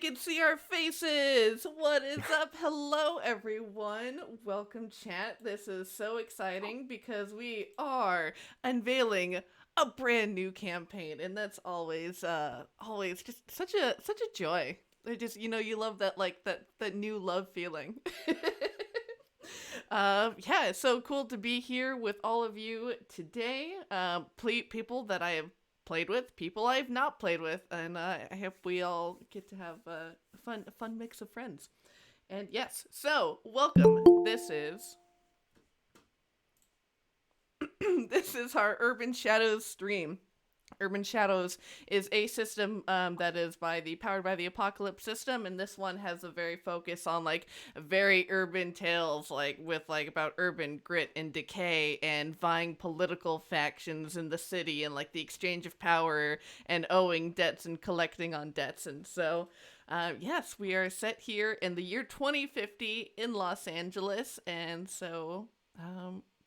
Can see our faces. What is up? Hello, everyone. Welcome, chat. This is so exciting because we are unveiling a brand new campaign, and that's always just such a joy. I just you love that that new love feeling. Yeah, it's so cool to be here with all of you today. People that I have played with, people I've not played with, and I hope we all get to have a fun mix of friends. And yes, so welcome. This is this is our Urban Shadows stream. Urban Shadows is a system that is powered by the Apocalypse system, and this one has a very focus on like very urban tales, like with like about urban grit and decay and vying political factions in the city and like the exchange of power and owing debts and collecting on debts. And so, yes, we are set here in the year 2050 in Los Angeles, and so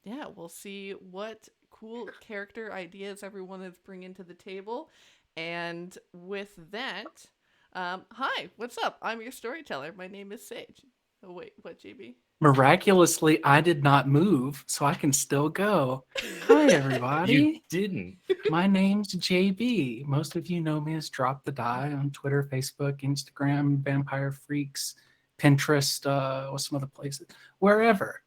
yeah, we'll see what cool character ideas everyone is bringing to the table. And with that, hi, what's up? I'm your storyteller. My name is Sage. Oh, wait, what, JB? Miraculously, I did not move, so I can still go. Hi, You everybody. didn't. My name's JB. Most of you know me as Drop the Die on Twitter, Facebook, Instagram, Vampire Freaks, Pinterest, what's some other places? Wherever.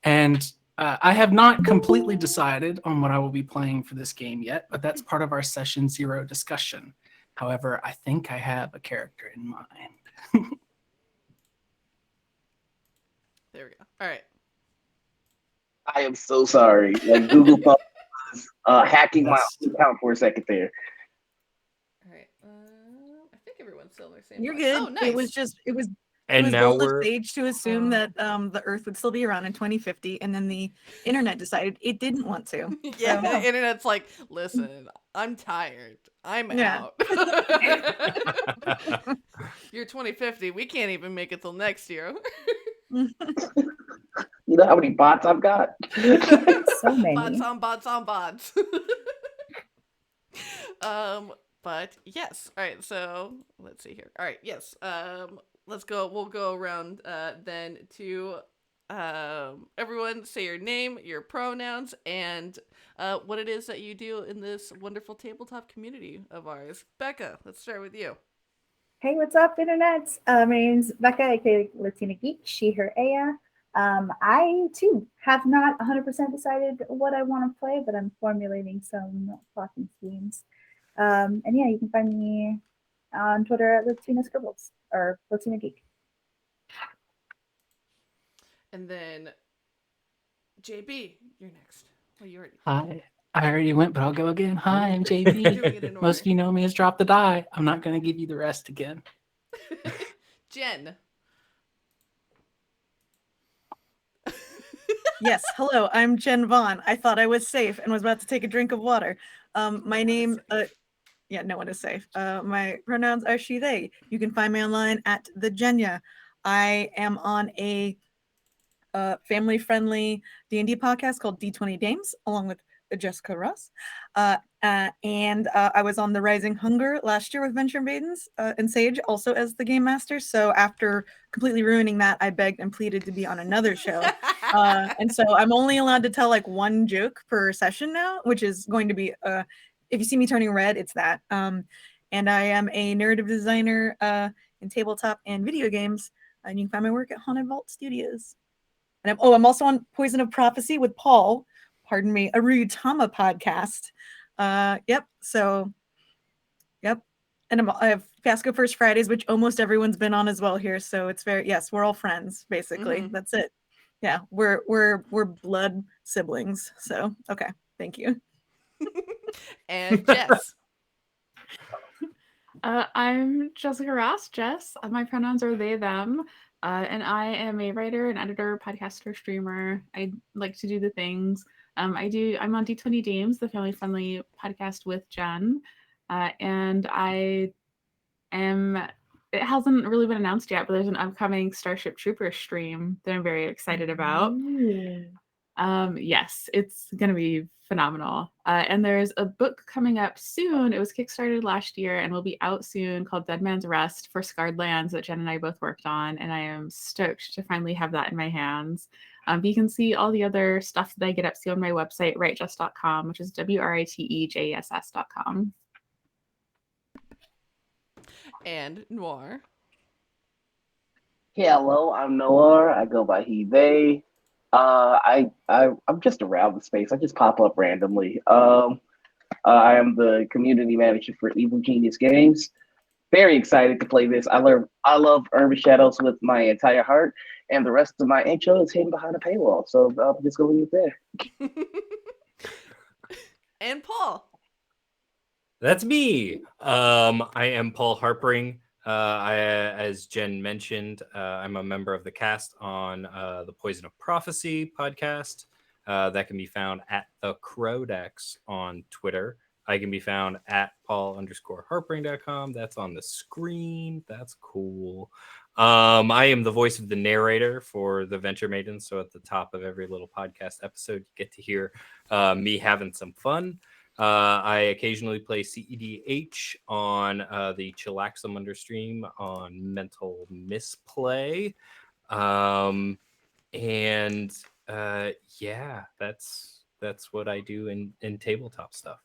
And I have not completely decided on what I will be playing for this game yet, but that's part of our session 0 discussion. However, I think I have a character in mind. There we go. All right. I am so sorry. Like Google thought was hacking my own account for a second there. All right. I think everyone's still in their same You're place. good. Oh, nice. It was And now bold of we're Sage to assume that the Earth would still be around in 2050, and then the internet decided it didn't want to. Yeah, So, the internet's like, listen, I'm tired. I'm Yeah. out. Year 2050, we can't even make it till next year. You know how many bots I've got? So many. Bots on bots. But yes. All right. So let's see here. All right. Yes. Let's go. We'll go around then to everyone. Say your name, your pronouns, and what it is that you do in this wonderful tabletop community of ours. Becca, let's start with you. Hey, what's up, internet? My name's Becca, aka Latina Geek, she, her, Aya. I, too, have not 100% decided what I want to play, but I'm formulating some plotting schemes. And yeah, you can find me on Twitter at Latina Scribbles, or Latina Geek. And then JB, you're next. Well, you already. Hi. I already went, but I'll go again. Hi, I'm Doing it JB. in order. Most of you know me as Drop the Die. I'm not going to give you the rest again. Jen. yes, hello, I'm Jen Vaughn. I thought I was safe and was about to take a drink of water. My name, yeah, no one is safe. My pronouns are she, they. You can find me online at the Jenya. I am on a family-friendly D&D podcast called D20 Dames, along with Jessica Ross. And I was on the Rising Hunger last year with Venture Maidens and Sage, also as the game master. So after completely ruining that, I begged and pleaded to be on another show. And so I'm only allowed to tell like one joke per session now, which is going to be, if you see me turning red, it's that. And I am a narrative designer in tabletop and video games. And you can find my work at Haunted Vault Studios. And I'm also on Poison of Prophecy with Paul, pardon me, a Ryutama podcast. Yep. And I have Fiasco First Fridays, which almost everyone's been on as well here. So it's yes, we're all friends, basically. Mm-hmm. That's it. Yeah, we're blood siblings. So okay, thank you. And Jess. I'm Jessica Ross, Jess. My pronouns are they, them. And I am a writer, an editor, podcaster, streamer. I like to do the things. I'm on D20 Dames, the family-friendly podcast with Jen. And I am, it hasn't really been announced yet, but there's an upcoming Starship Troopers stream that I'm very excited about. Yes, it's going to be phenomenal. And there's a book coming up soon. It was kickstarted last year and will be out soon called Dead Man's Rest for Scarred Lands that Jen and I both worked on. And I am stoked to finally have that in my hands. But you can see all the other stuff that I get up to on my website, writejess.com, which is WRITEJSS.com. And Noir. Hello, I'm Noir. I go by he, they. I'm just around the space. I just pop up randomly. I am the community manager for Evil Genius Games. Very excited to play this. I love Urban Shadows with my entire heart, and the rest of my intro is hidden behind a paywall. So I'm just gonna leave it there. And Paul. That's me. I am Paul Harpring. As Jen mentioned, I'm a member of the cast on the Poison of Prophecy podcast. That can be found at the Crowdex on Twitter. I can be found at paul_harpring.com. That's on the screen. That's cool. I am the voice of the narrator for the Venture Maidens. So at the top of every little podcast episode, you get to hear me having some fun. I occasionally play CEDH on the Chillaxum Understream on Mental Misplay. Yeah, that's what I do in tabletop stuff.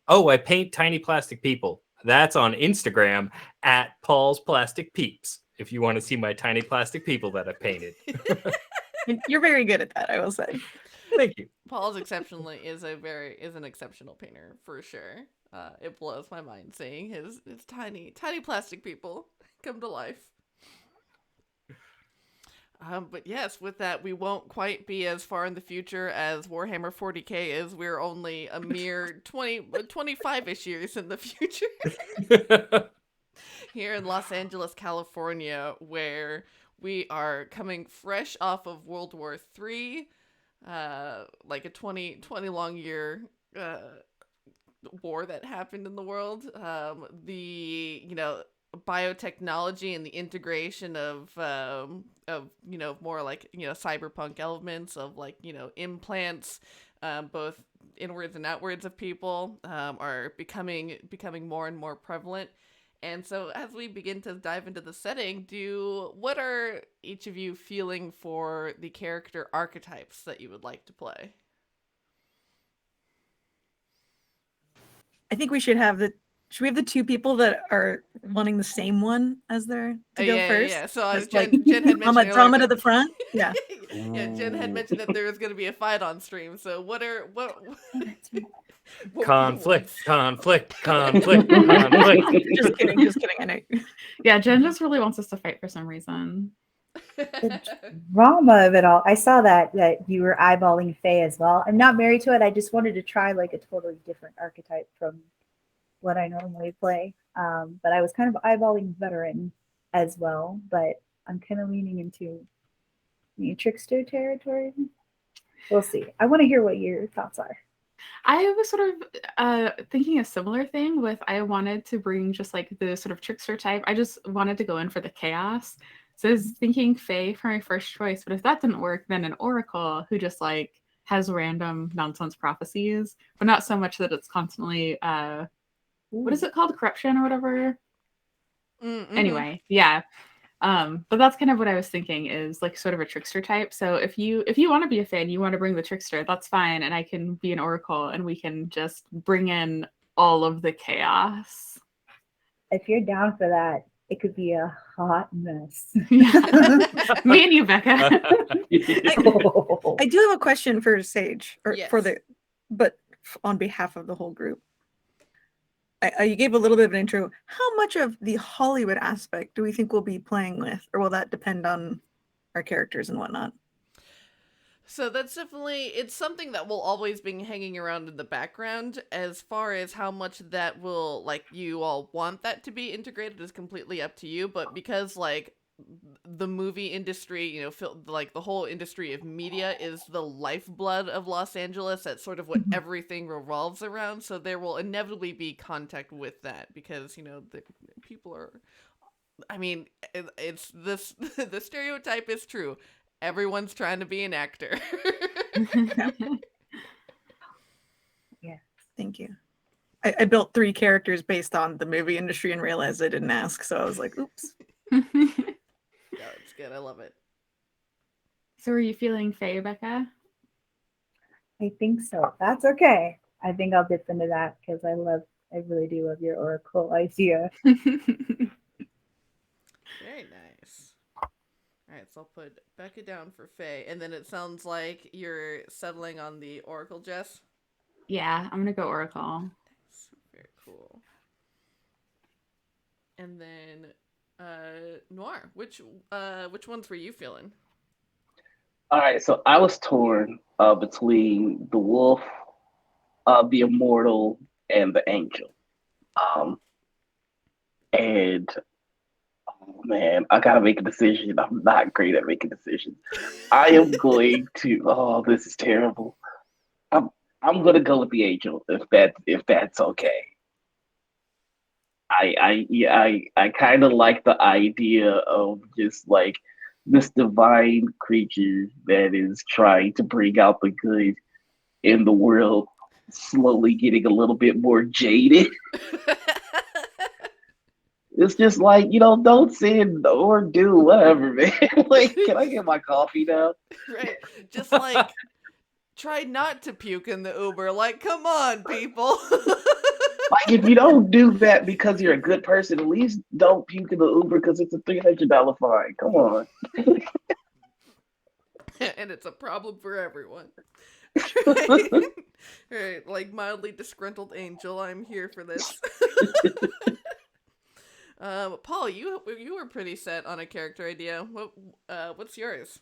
Oh, I paint tiny plastic people. That's on Instagram at Paul's Plastic Peeps. If you want to see my tiny plastic people that I painted. You're very good at that, I will say. Thank you. Paul's exceptionally is an exceptional painter for sure. It blows my mind seeing his tiny plastic people come to life. But yes, with that, we won't quite be as far in the future as Warhammer 40k is. We're only a mere 25-ish years in the future. Here in Los Angeles, California, where we are coming fresh off of World War III, like a 20 long year war that happened in the world. Biotechnology and the integration of more like cyberpunk elements of implants, both inwards and outwards of people, are becoming more and more prevalent. And so as we begin to dive into the setting, what are each of you feeling for the character archetypes that you would like to play? I think we should have the two people that are wanting the same one as their to go first? Yeah. So Jen had mentioned drama to the front. Yeah. Yeah, Jen had mentioned that there was going to be a fight on stream. So what Conflict. Just kidding. I know. Yeah, Jen just really wants us to fight for some reason. The drama of it all. I saw that you were eyeballing Faye as well. I'm not married to it. I just wanted to try like a totally different archetype from what I normally play. But I was kind of eyeballing veteran as well. But I'm kind of leaning into trickster territory. We'll see. I want to hear what your thoughts are. I was sort of thinking a similar thing with I wanted to bring just like the sort of trickster type. I just wanted to go in for the chaos. So I was thinking Faye for my first choice, but if that didn't work, then an oracle who just like has random nonsense prophecies, but not so much that it's constantly what is it called? Corruption or whatever. Mm-hmm. Anyway, yeah. But that's kind of what I was thinking is like sort of a trickster type. So if you want to be a Fae and you want to bring the trickster, that's fine. And I can be an oracle and we can just bring in all of the chaos. If you're down for that, it could be a hot mess. Me and you, Becca. I do have a question for Sage, or yes. but on behalf of the whole group. You gave a little bit of an intro. How much of the Hollywood aspect do we think we'll be playing with, or will that depend on our characters and whatnot? So that's definitely, it's something that will always be hanging around in the background. As far as how much that will, like, you all want that to be integrated is completely up to you. But because, like, the movie industry, like the whole industry of media is the lifeblood of Los Angeles. That's sort of what everything revolves around. So there will inevitably be contact with that because, the people are, I mean, it's this, the stereotype is true. Everyone's trying to be an actor. Thank you. I built 3 characters based on the movie industry and realized I didn't ask, so I was like, oops. Yeah, it's good. I love it. So are you feeling Faye, Becca? I think so. That's okay. I think I'll dip into that because I really do love your Oracle idea. Very nice. All right, so I'll put Becca down for Faye, and then it sounds like you're settling on the Oracle, Jess. Yeah, I'm gonna go Oracle. Nice. Very cool. And then Noir, which ones were you feeling? All right, so I was torn between the wolf, the immortal, and the angel. And oh man, I gotta make a decision. I'm not great at making decisions. I am going to. Oh, this is terrible. I'm gonna go with the angel if that's okay. I kind of like the idea of just like this divine creature that is trying to bring out the good in the world, slowly getting a little bit more jaded. It's just like, don't sin or do whatever, man. Like, can I get my coffee now? Right. Just like try not to puke in the Uber. Like, come on, people. Like, if you don't do that because you're a good person, at least don't puke in the Uber because it's a $300 fine. Come on. And it's a problem for everyone. Right, like mildly disgruntled angel, I'm here for this. Paul, you were pretty set on a character idea. What's yours?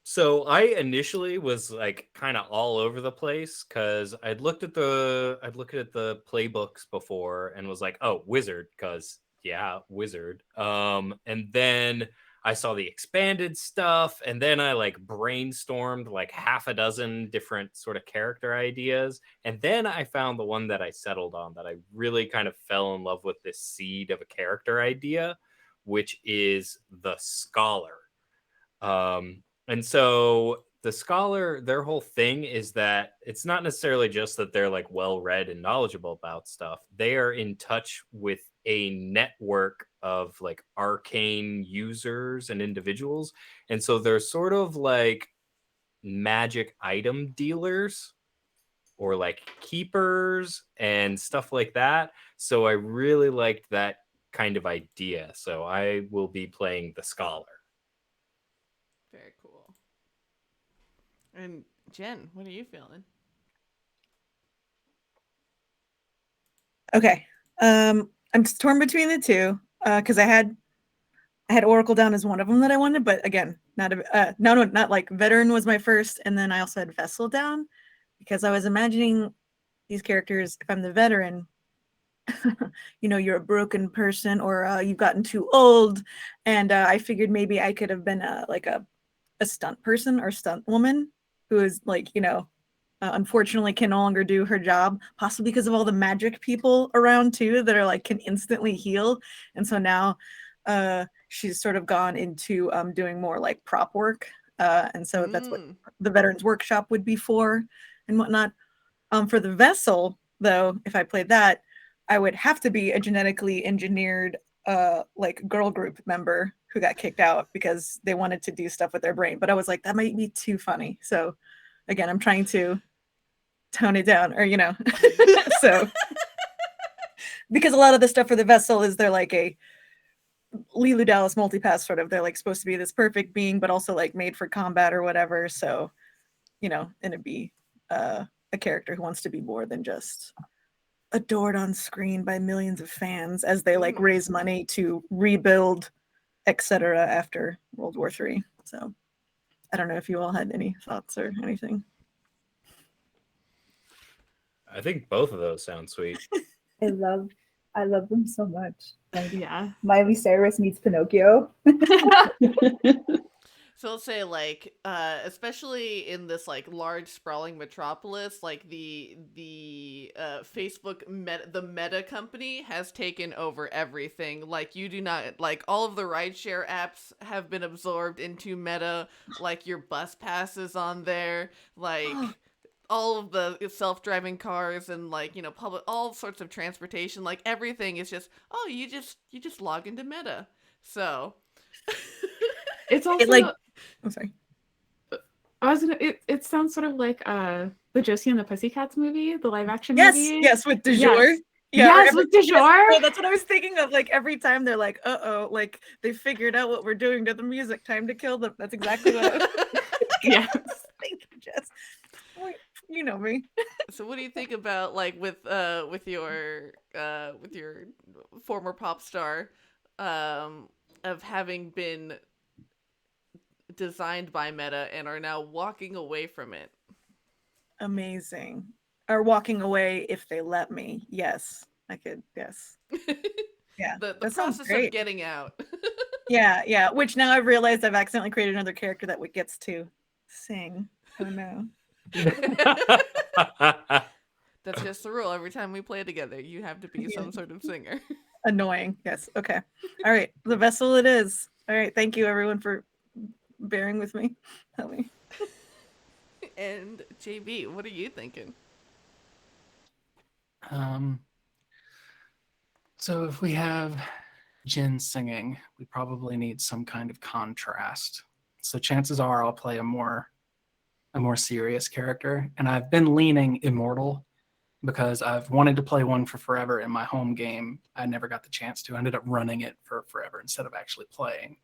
So I initially was like kind of all over the place because I'd looked at the playbooks before and was like, oh, wizard, because yeah, wizard. And then I saw the expanded stuff, and then I like brainstormed like half a dozen different sort of character ideas, and then I found the one that I settled on that I really kind of fell in love with, this seed of a character idea, which is the scholar. And so the scholar, their whole thing is that it's not necessarily just that they're like well-read and knowledgeable about stuff. They are in touch with a network of like arcane users and individuals. And so they're sort of like magic item dealers or like keepers and stuff like that. So I really liked that kind of idea. So I will be playing the scholar. Very cool. And Jen, what are you feeling? Okay. I'm torn between the two because I had Oracle down as one of them that I wanted, but again, not like veteran was my first, and then I also had Vessel down because I was imagining these characters. If I'm the veteran, you're a broken person or you've gotten too old, and I figured maybe I could have been a stunt person or stunt woman who is like, unfortunately can no longer do her job, possibly because of all the magic people around too that are like can instantly heal. And so now she's sort of gone into doing more like prop work. And so that's what the Veterans Workshop would be for and whatnot. For the Vessel, though, if I played that, I would have to be a genetically engineered like girl group member who got kicked out because they wanted to do stuff with their brain. But I was like, that might be too funny. So again, I'm trying to tone it down or, so because a lot of the stuff for the Vessel is they're like a Leeloo Dallas multipass sort of, they're like supposed to be this perfect being, but also like made for combat or whatever. So, and it'd be a character who wants to be more than just adored on screen by millions of fans as they like raise money to rebuild, etc. after World War III. So I don't know if you all had any thoughts or anything. I think both of those sound sweet. I love them so much. Like, Yeah. Miley Cyrus meets Pinocchio. So I'll say like especially in this like large sprawling metropolis, like the Facebook the Meta company has taken over everything. Like you do not like all of the rideshare apps have been absorbed into Meta, like your bus passes on there, like all of the self-driving cars and like, you know, public all sorts of transportation, like everything is just you just log into Meta. So It's It also like, I'm sorry. I was gonna. It sounds sort of like the Josie and the Pussycats movie, the live action Yes, movie. yes, with du Yes. jour. Yeah, Yes, with du jour. no, that's what I was thinking of. Like every time they're like, "Uh-oh," like they figured out what we're doing to the music. Time to kill them. That's exactly what I was thinking. Yes. Thank you, Jess. Well, you know me. So what do you think about like with your former pop star of having been designed by Meta and are now walking away from it? Amazing. Or walking away if they let me. Yes, I could. Yes. Yeah. The that sounds process great. of getting out. Yeah. Which now I've realized I've accidentally created another character that gets to sing. Oh no. That's just the rule. Every time we play together, you have to be some sort of singer. Annoying. Yes. Okay. All right. The vessel it is. All right. Thank you everyone for bearing with me. Help me. And JB, what are you thinking? So if we have Jin singing, we probably need some kind of contrast. So chances are I'll play a more serious character, and I've been leaning immortal because I've wanted to play one for forever in my home game. I never got the chance to. I ended up running it for forever instead of actually playing.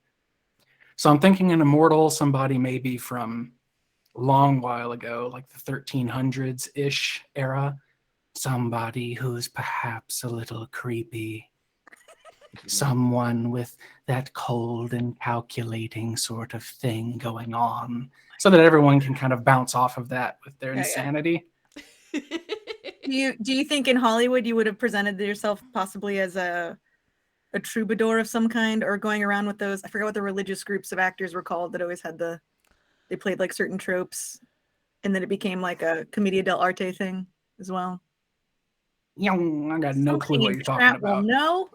So I'm thinking an immortal, somebody maybe from a long while ago, like the 1300s-ish era. Somebody who's perhaps a little creepy. Someone with that cold and calculating sort of thing going on, so that everyone can kind of bounce off of that with their insanity. Do you think in Hollywood you would have presented yourself possibly as a troubadour of some kind, or going around with those, I forget what the religious groups of actors were called that always had they played like certain tropes, and then it became like a commedia dell'arte thing as well? I got no clue what you're talking about. No.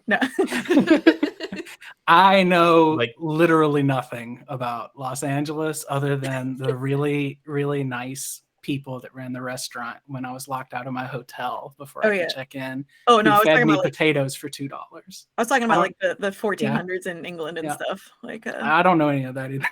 I know Like- literally nothing about Los Angeles other than the really, really nice people that ran the restaurant when I was locked out of my hotel before I could check in. Oh no, I who was fed talking me about like, potatoes for $2. I was talking about like the 1400s in England and Yeah. stuff. Like I don't know any of that either.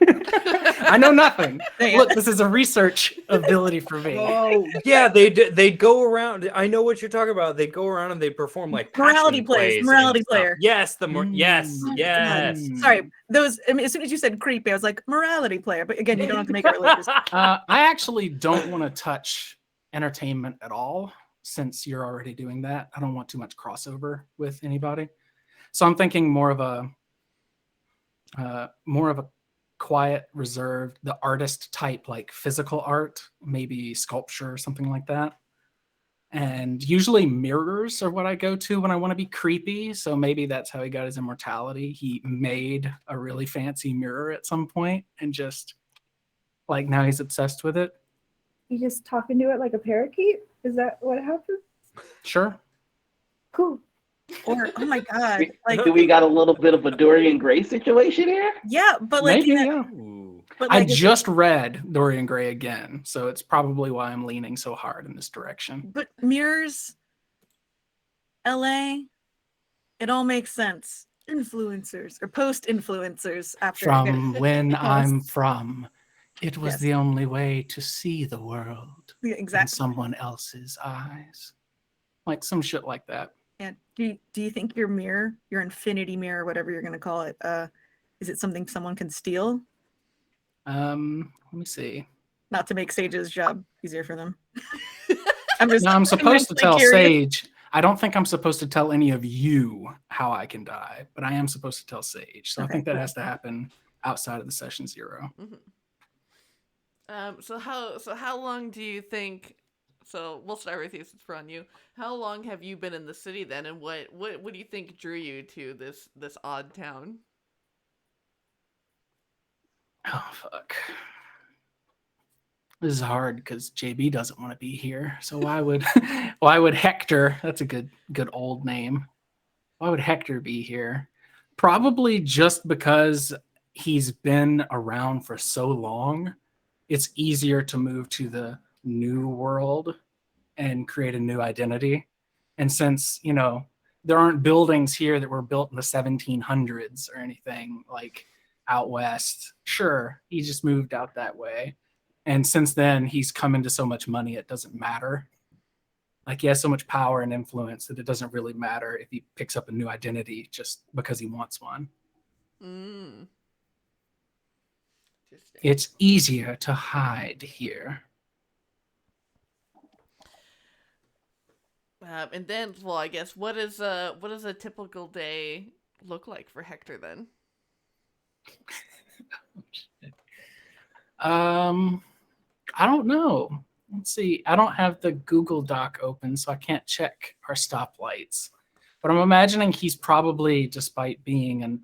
I know nothing. Yeah. Look, this is a research ability for me. Oh yeah, they'd go around. I know what you're talking about. They'd go around and they perform like Morality passion plays, plays morality and stuff. player. Yes, yes, Oh, yes. God. Sorry, those. I mean, as soon as you said creepy, I was like morality player. But again, you don't have to make it religious. I actually don't want to touch entertainment at all, since you're already doing that. I don't want too much crossover with anybody. So I'm thinking more of a quiet, reserved, the artist type, like physical art, maybe sculpture or something like that. And usually mirrors are what I go to when I want to be creepy. So maybe that's how he got his immortality. He made a really fancy mirror at some point and just like now he's obsessed with it. You just talk into it like a parakeet? Is that what happened? Sure. Cool. Or oh my god, like Do we got a little bit of a Dorian Gray situation here? yeah, but like Maybe, in a- yeah. Ooh. but I like just read Dorian Gray again, so it's probably why I'm leaning so hard in this direction. but mirrors, LA, it all makes sense. Influencers or post-influencers after From when Yes. I'm from, it was Yes. the only way to see the world Yeah, in exactly. someone else's eyes. Like some shit like that. Yeah. Do you think your mirror, your infinity mirror, whatever you're gonna call it, is it something someone can steal? Let me see. Not to make Sage's job easier for them. I'm just Now I'm supposed to immensely tell curious. Sage. I don't think I'm supposed to tell any of you how I can die, but I am supposed to tell Sage. So I Okay, think that cool. has to happen outside of the session 0. So how long do you think? So we'll start with you since we're on you. How long have you been in the city then, and what do you think drew you to this odd town? Oh, fuck. This is hard because JB doesn't want to be here. So why would Hector, that's a good old name. Why would Hector be here? Probably just because he's been around for so long. It's easier to move to the new world and create a new identity. And since, there aren't buildings here that were built in the 1700s or anything like out west, sure, he just moved out that way. And since then, he's come into so much money, it doesn't matter. Like, he has so much power and influence that it doesn't really matter if he picks up a new identity just because he wants one. Mm. Interesting. It's easier to hide here. And then, well, I guess what does a typical day look like for Hector then? I don't know. Let's see. I don't have the Google Doc open, so I can't check our stoplights. But I'm imagining he's probably, despite being an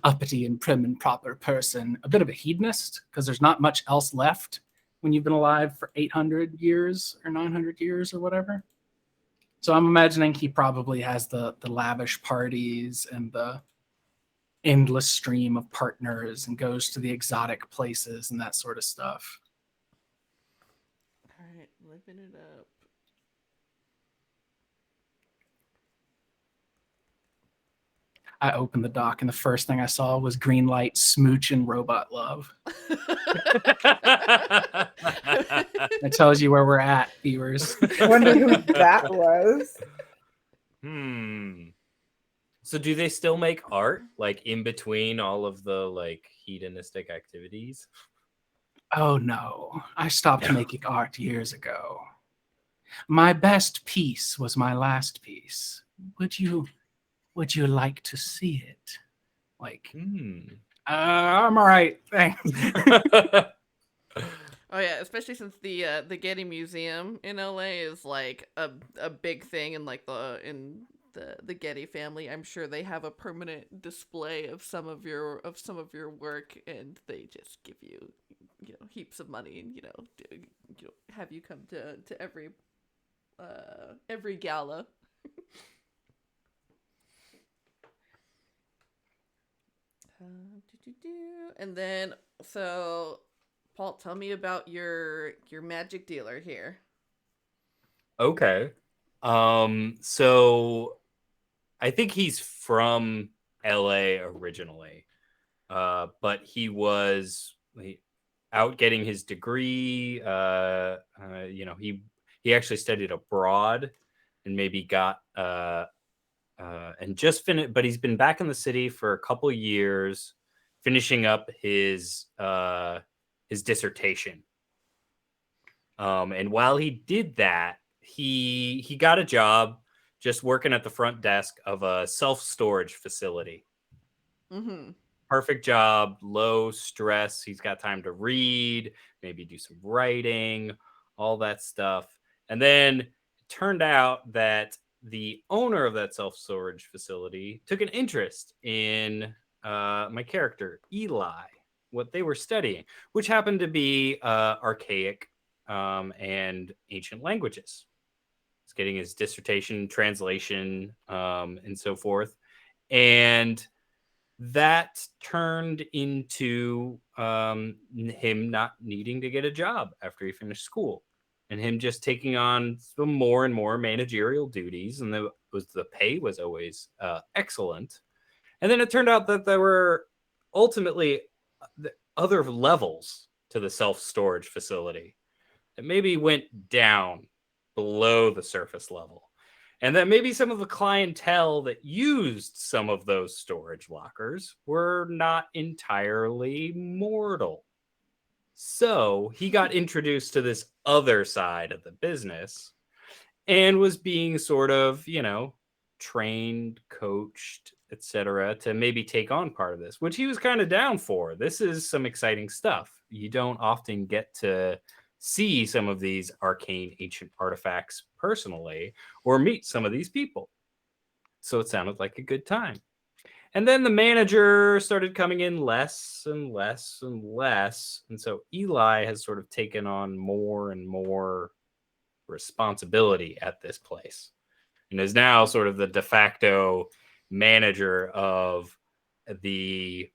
uppity and prim and proper person, a bit of a hedonist, because there's not much else left when you've been alive for 800 years or 900 years or whatever. So I'm imagining he probably has the lavish parties and the endless stream of partners and goes to the exotic places and that sort of stuff. All right, living it up. I opened the doc and the first thing I saw was green light, smooch, and robot love. That tells you where we're at, viewers. I wonder who that was. So do they still make art, like, in between all of the, like, hedonistic activities? Oh no, I stopped making art years ago. My best piece was my last piece. Would you like to see it? Like, I'm all right, thanks. Oh yeah, especially since the Getty Museum in LA is like a big thing in like the Getty family. I'm sure they have a permanent display of some of your work, and they just give you heaps of money and have you come to every gala. And then, so Paul, tell me about your magic dealer here. Okay. So I think he's from LA originally. But he was out getting his degree. He actually studied abroad and maybe got and just finished, but he's been back in the city for a couple years, finishing up his dissertation. And while he did that, he got a job just working at the front desk of a self-storage facility. Mm-hmm. Perfect job, low stress. He's got time to read, maybe do some writing, all that stuff. And then it turned out that the owner of that self-storage facility took an interest in my character, Eli, what they were studying, which happened to be archaic and ancient languages. He's getting his dissertation, translation, and so forth. And that turned into him not needing to get a job after he finished school, and him just taking on some more and more managerial duties. And the pay was always excellent. And then it turned out that there were ultimately other levels to the self-storage facility that maybe went down below the surface level. And that maybe some of the clientele that used some of those storage lockers were not entirely mortal. So he got introduced to this other side of the business and was being sort of, trained, coached, etc., to maybe take on part of this, which he was kind of down for. This is some exciting stuff. You don't often get to see some of these arcane ancient artifacts personally or meet some of these people. So it sounded like a good time. And then the manager started coming in less and less and less. And so Eli has sort of taken on more and more responsibility at this place and is now sort of the de facto manager of the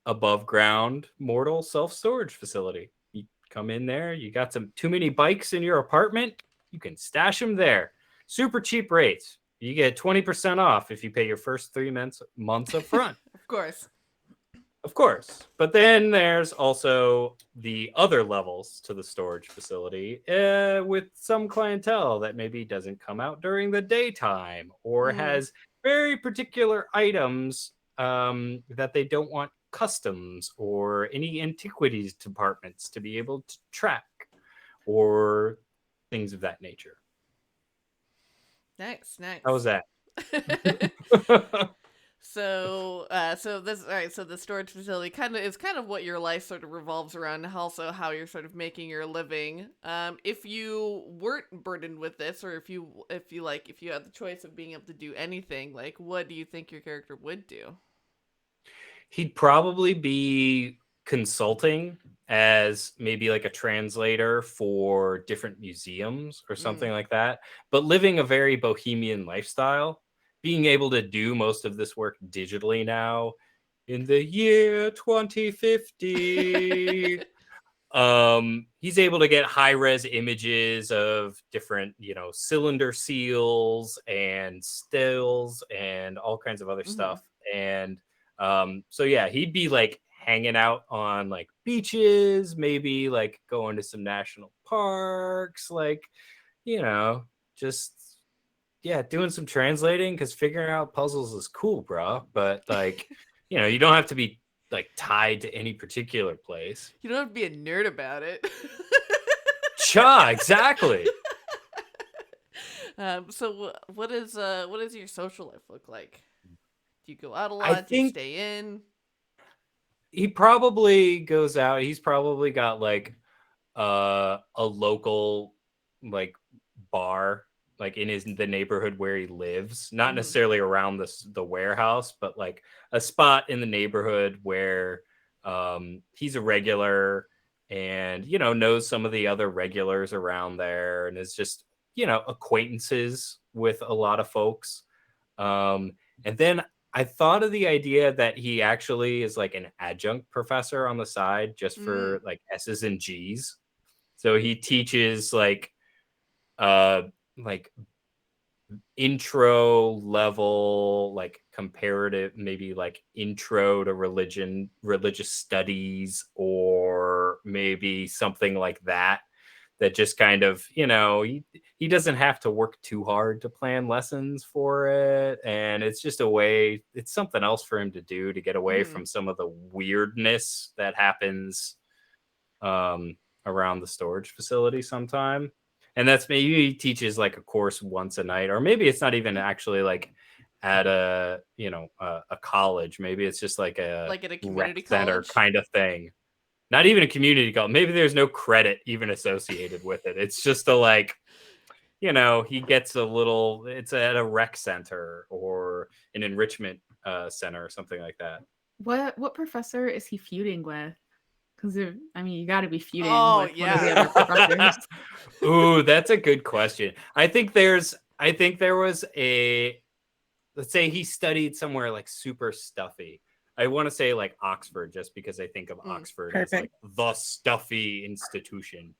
above ground mortal self-storage facility. You come in there, you got too many bikes in your apartment, you can stash them there. Super cheap rates. You get 20% off if you pay your first 3 months up front. Of course. Of course. But then there's also the other levels to the storage facility with some clientele that maybe doesn't come out during the daytime or has very particular items that they don't want customs or any antiquities departments to be able to track or things of that nature. Nice. How was that? So the storage facility is kind of what your life sort of revolves around, and also how you're sort of making your living. If you weren't burdened with this, or if you had the choice of being able to do anything, like, what do you think your character would do? He'd probably be consulting as maybe like a translator for different museums or something like that, but living a very bohemian lifestyle, being able to do most of this work digitally now in the year 2050. He's able to get high-res images of different, cylinder seals and stills and all kinds of other stuff. And so yeah, he'd be like hanging out on like beaches, maybe like going to some national parks, like, just doing some translating, because figuring out puzzles is cool, bro. But like, you don't have to be like tied to any particular place. You don't have to be a nerd about it. Cha, exactly. So what does your social life look like? Do you go out a lot? Do you stay in? He probably goes out. He's probably got like a local like bar like in the neighborhood where he lives, not necessarily around the warehouse, but like a spot in the neighborhood where he's a regular and knows some of the other regulars around there and is just acquaintances with a lot of folks. And then I thought of the idea that he actually is like an adjunct professor on the side just for like S's and G's. So he teaches like intro level, like comparative, maybe like intro to religious studies, or maybe something like that just kind of, he doesn't have to work too hard to plan lessons for it. And it's just it's something else for him to do to get away from some of the weirdness that happens around the storage facility sometime. And that's maybe he teaches like a course once a night, or maybe it's not even actually like at a college. Maybe it's just like at a community center kind of thing. Not even a community college. Maybe there's no credit even associated with it. It's just he gets it's at a rec center or an enrichment center or something like that. What professor is he feuding with? Because you got to be feuding with one of the other professors. Ooh, that's a good question. I think there was let's say he studied somewhere like super stuffy. I want to say like Oxford, just because I think of Oxford as like the stuffy institution.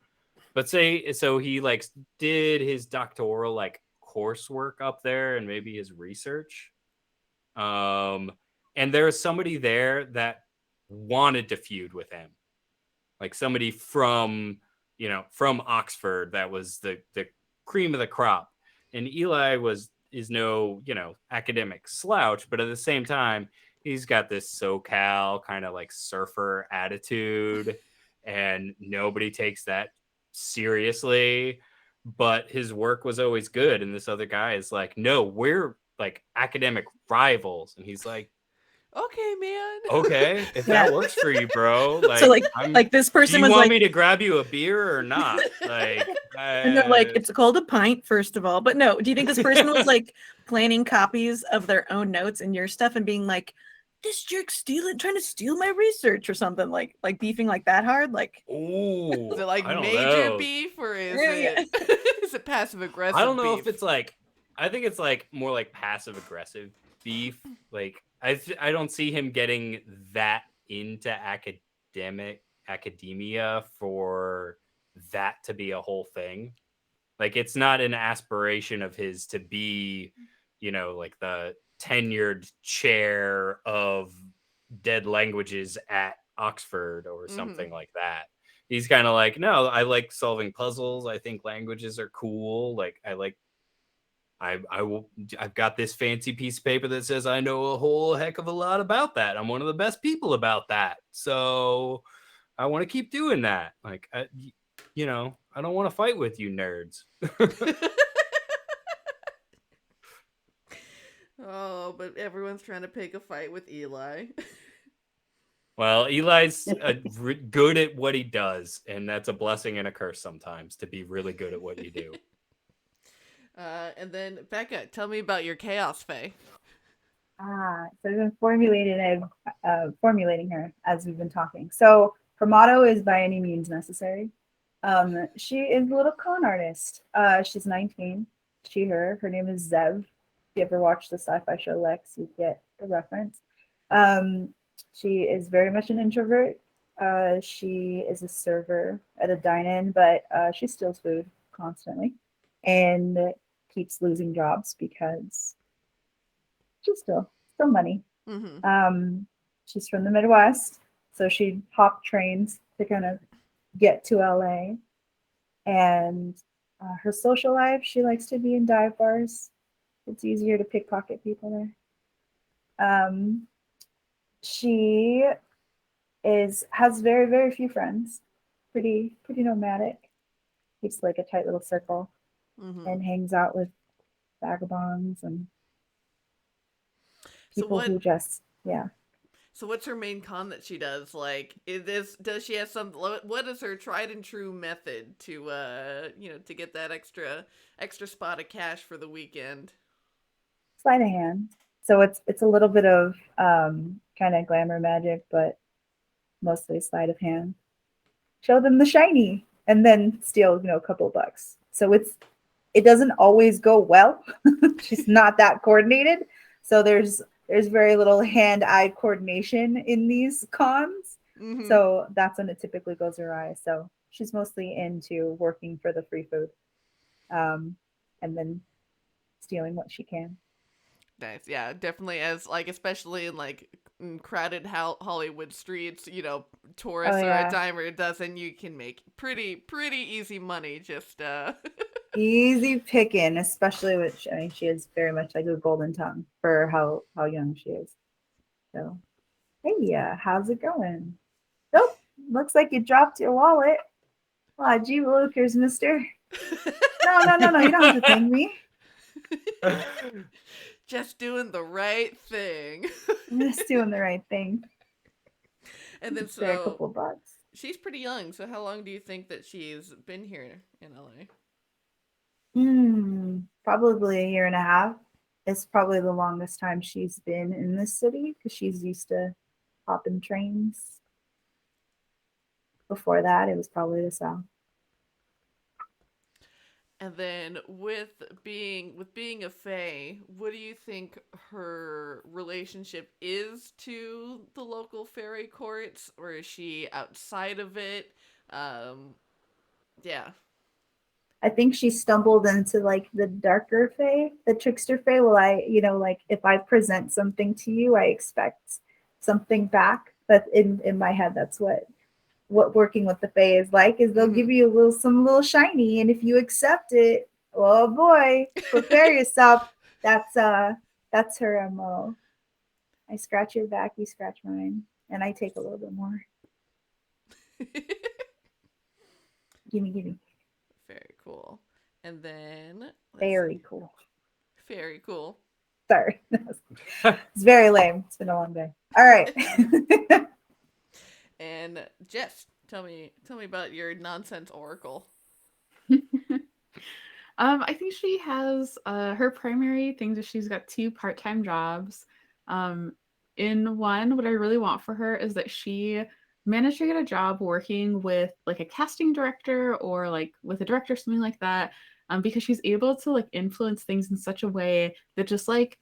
But so he like did his doctoral like coursework up there and maybe his research. And there was somebody there that wanted to feud with him. Like somebody from Oxford that was the cream of the crop. And Eli is no, academic slouch, but at the same time, he's got this SoCal kind of like surfer attitude, and nobody takes that seriously. But his work was always good. And this other guy is like, no, we're like academic rivals. And he's like, Okay, man. Okay, if Yeah. that works for you, bro. Like, So like I'm, like this do person you was want like, me to grab you a beer or not? Like, and they're like, it's called a pint, first of all. But no, do you think this person was like planning copies of their own notes and your stuff and being like, this jerk's trying to steal my research or something, like beefing like that hard? Like, ooh, Is it like I don't major know. beef or is Yeah. it is it passive aggressive? I don't know beef? if it's like. I think it's like more like passive aggressive beef. Like I don't see him getting that into academia for that to be a whole thing. Like it's not an aspiration of his to be, like the tenured chair of dead languages at Oxford or something like that. He's kind of like, no, I like solving puzzles. I think languages are cool. Like I've got this fancy piece of paper that says I know a whole heck of a lot about that. I'm one of the best people about that. So I want to keep doing that. Like, I don't want to fight with you nerds. Oh, but everyone's trying to pick a fight with Eli. Well, Eli's good at what he does, and that's a blessing and a curse sometimes to be really good at what you do. And then Becca, tell me about your chaos fae. So I've been formulating her as we've been talking. So her motto is by any means necessary. She is a little con artist. She's 19. She, her. Her name is Zev. If you ever watch the sci-fi show Lex, you get the reference. She is very much an introvert. She is a server at a dine-in, but she steals food constantly and keeps losing jobs because she's still money. She's from the Midwest, so she'd hop trains to kind of get to LA. And her social life, she likes to be in dive bars. It's easier to pickpocket people there. She has very, very few friends. Pretty nomadic. Keeps like a tight little circle and hangs out with vagabonds and people who just So what's her main con that she does? Like, does she have some? What is her tried and true method to to get that extra spot of cash for the weekend? sleight of hand. So it's a little bit of kind of glamour magic, but mostly sleight of hand. Show them the shiny and then steal a couple bucks. So it doesn't always go well. She's not that coordinated. So there's very little hand-eye coordination in these cons. So that's when it typically goes awry. So she's mostly into working for the free food, and then stealing what she can. Nice, yeah, definitely. As like, especially in like crowded Hollywood streets, tourists are a dime or a dozen. You can make pretty easy money. Just easy picking, especially with she has very much like a golden tongue for how young she is. So, hey, how's it going? Nope, looks like you dropped your wallet. Aw, gee willikers, mister. No, you don't have to thank me. Just doing the right thing. Just doing the right thing. And then a couple bucks. She's pretty young, so how long do you think that she's been here in LA? Probably a year and a half. It's probably the longest time she's been in this city because she's used to hopping trains. Before that, it was probably the South. And then with being a fae, what do you think her relationship is to the local fairy courts, or is she outside of it? Yeah. I think she stumbled into like the darker fae, the trickster fae. Well, like if I present something to you, I expect something back. But in my head, that's what working with the fae is like. Is they'll give you some little shiny, and if you accept it, oh boy, prepare yourself. That's her MO. I scratch your back, you scratch mine, and I take a little bit more. Gimme. Very cool. And then Very cool. Very cool. Sorry. It's very lame. It's been a long day. All right. And Jess, tell me about your nonsense oracle. I think she has her primary things is she's got 2 part-time jobs. In one, what I really want for her is that she managed to get a job working with like a casting director or like with a director, something like that, because she's able to like influence things in such a way that just like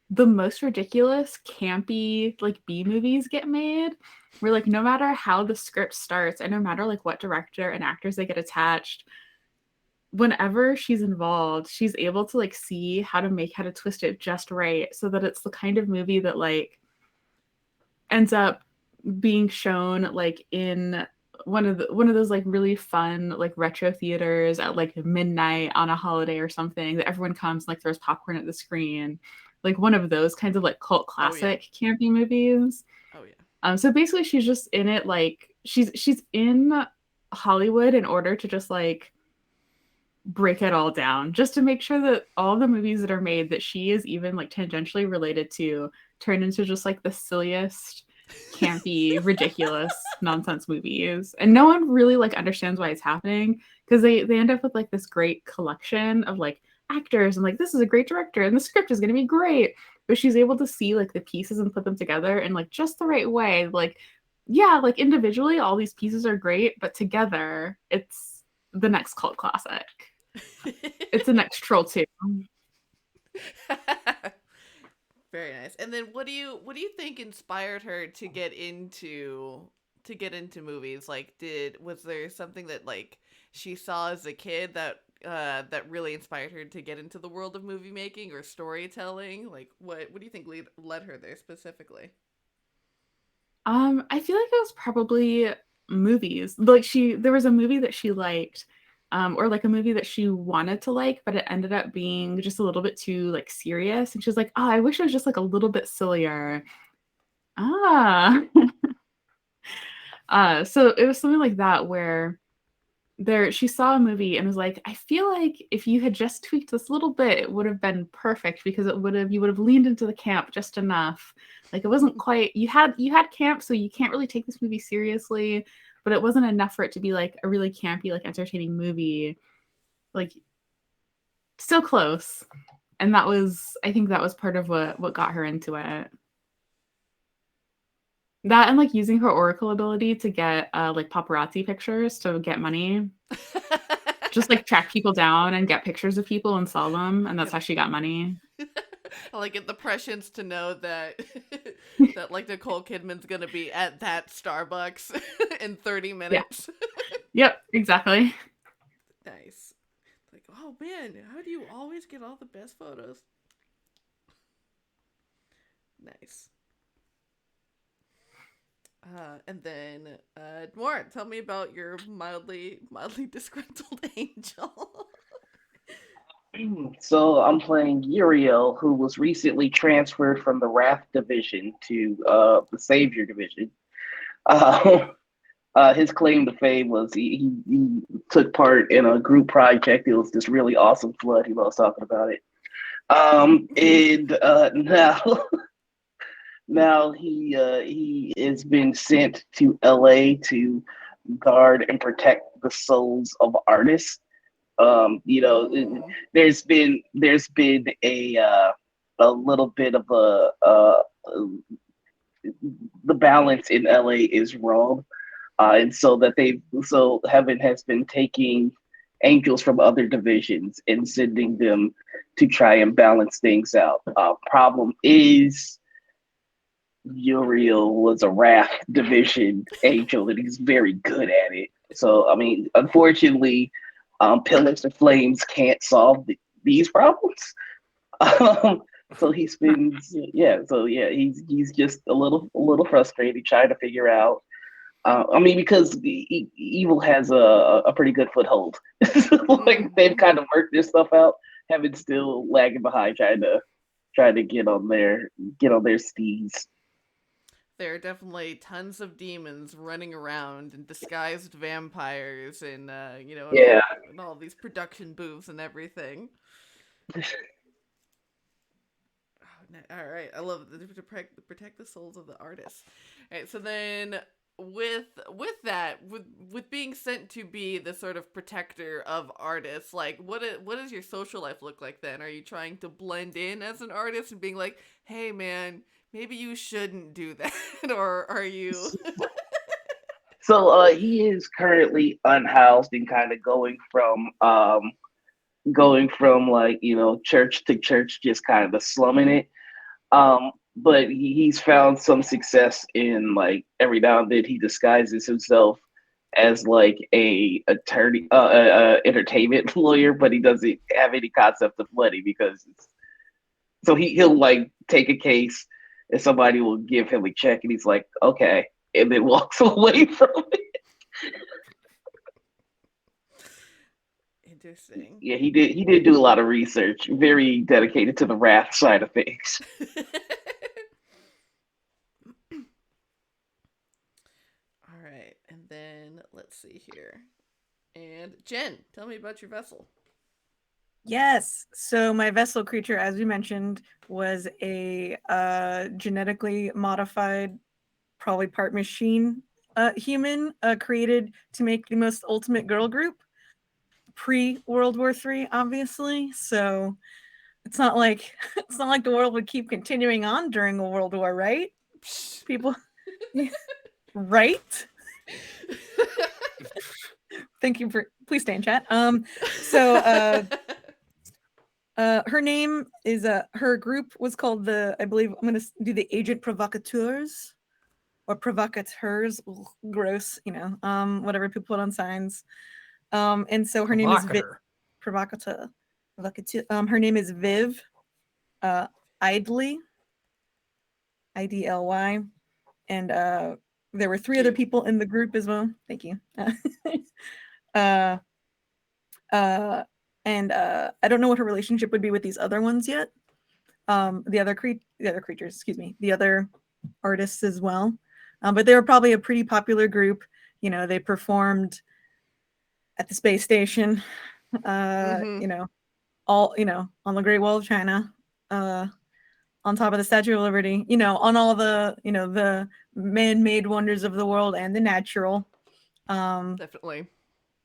the most ridiculous, campy like B movies get made. Where like no matter how the script starts and no matter like what director and actors they get attached, whenever she's involved, she's able to like see how to twist it just right so that it's the kind of movie that like ends up being shown like in one of those like really fun like retro theaters at like midnight on a holiday or something that everyone comes and like throws popcorn at the screen, like one of those kinds of like cult classic campy movies. Oh yeah. So basically she's just in it, like she's in Hollywood in order to just like break it all down, just to make sure that all the movies that are made that she is even like tangentially related to turn into just like the silliest, campy, ridiculous nonsense movies. And no one really like understands why it's happening, because they end up with like this great collection of like actors and like this is a great director and the script is going to be great, but she's able to see like the pieces and put them together in like just the right way. Like yeah, like individually all these pieces are great, but together it's the next cult classic. It's the next Troll 2. Very nice. And then what do you think inspired her to get into movies? Like was there something that like she saw as a kid that that really inspired her to get into the world of movie making or storytelling? Like what do you think led her there specifically? I feel like it was probably movies. Like there was a movie that she liked, or like a movie that she wanted to like, but it ended up being just a little bit too like serious. And she was like, "Oh, I wish it was just like a little bit sillier." Ah, so it was something like that where she saw a movie and was like, "I feel like if you had just tweaked this little bit, it would have been perfect because you would have leaned into the camp just enough. Like it wasn't quite you had camp, so you can't really take this movie seriously, but it wasn't enough for it to be like a really campy, like entertaining movie. Like still close." And I think that was part of what got her into it. That and like using her oracle ability to get like paparazzi pictures to get money. Just like track people down and get pictures of people and sell them, and that's how she got money. I like get the prescience to know that that like Nicole Kidman's gonna be at that Starbucks in 30 minutes. Yeah. Yep, exactly. Nice. Like, oh man, how do you always get all the best photos? Nice. And then Noir, tell me about your mildly disgruntled angel. So I'm playing Uriel, who was recently transferred from the Wrath Division to the Savior Division. His claim to fame was he took part in a group project. It was this really awesome flood. He was talking about it. And now he has been sent to LA to guard and protect the souls of artists. There's been a little bit of the balance in LA is wrong, and so Heaven has been taking angels from other divisions and sending them to try and balance things out. Problem is, Uriel was a Wrath division angel, and he's very good at it. So, I mean, unfortunately, Pillars of Flames can't solve these problems. So he spends, he's just a little frustrated trying to figure out. I mean, because the evil has a pretty good foothold. Like they've kind of worked this stuff out. Heaven's still lagging behind, trying to get on their steeds. There are definitely tons of demons running around and disguised vampires and and all these production booths and everything. All right, I love it. To protect the souls of the artists. All right, so then with with being sent to be the sort of protector of artists, like what does your social life look like then? Are you trying to blend in as an artist and being like, hey man, maybe you shouldn't do that, or are you? So he is currently unhoused and kind of going from like church to church, just kind of slumming it. But he's found some success in like every now and then he disguises himself as like a attorney, entertainment lawyer, but he doesn't have any concept of money because so he'll like take a case and somebody will give him a check and he's like, okay, and then walks away from it. Interesting. Yeah, he did do a lot of research. Very dedicated to the wrath side of things. All right, and then let's see here. And Jen, tell me about your vessel. Yes. So my vessel creature, as we mentioned, was a genetically modified, probably part machine human, created to make the most ultimate girl group pre-World War III, obviously. So it's not like the world would keep continuing on during a world war, right? People, right? Thank you for. Please stay in chat. So her name is her group was called I believe I'm gonna do the Agent Provocateurs or Provocateurs. Ugh, gross, whatever people put on signs. And so her name is Provocateur. Her name is Viv Idly, Idly, and there were 3 other people in the group as well. Thank you. And I don't know what her relationship would be with these other ones yet. The other creatures, excuse me, the other artists as well. But they were probably a pretty popular group. They performed at the space station, all on the Great Wall of China, on top of the Statue of Liberty, on all the the man-made wonders of the world and the natural. Definitely.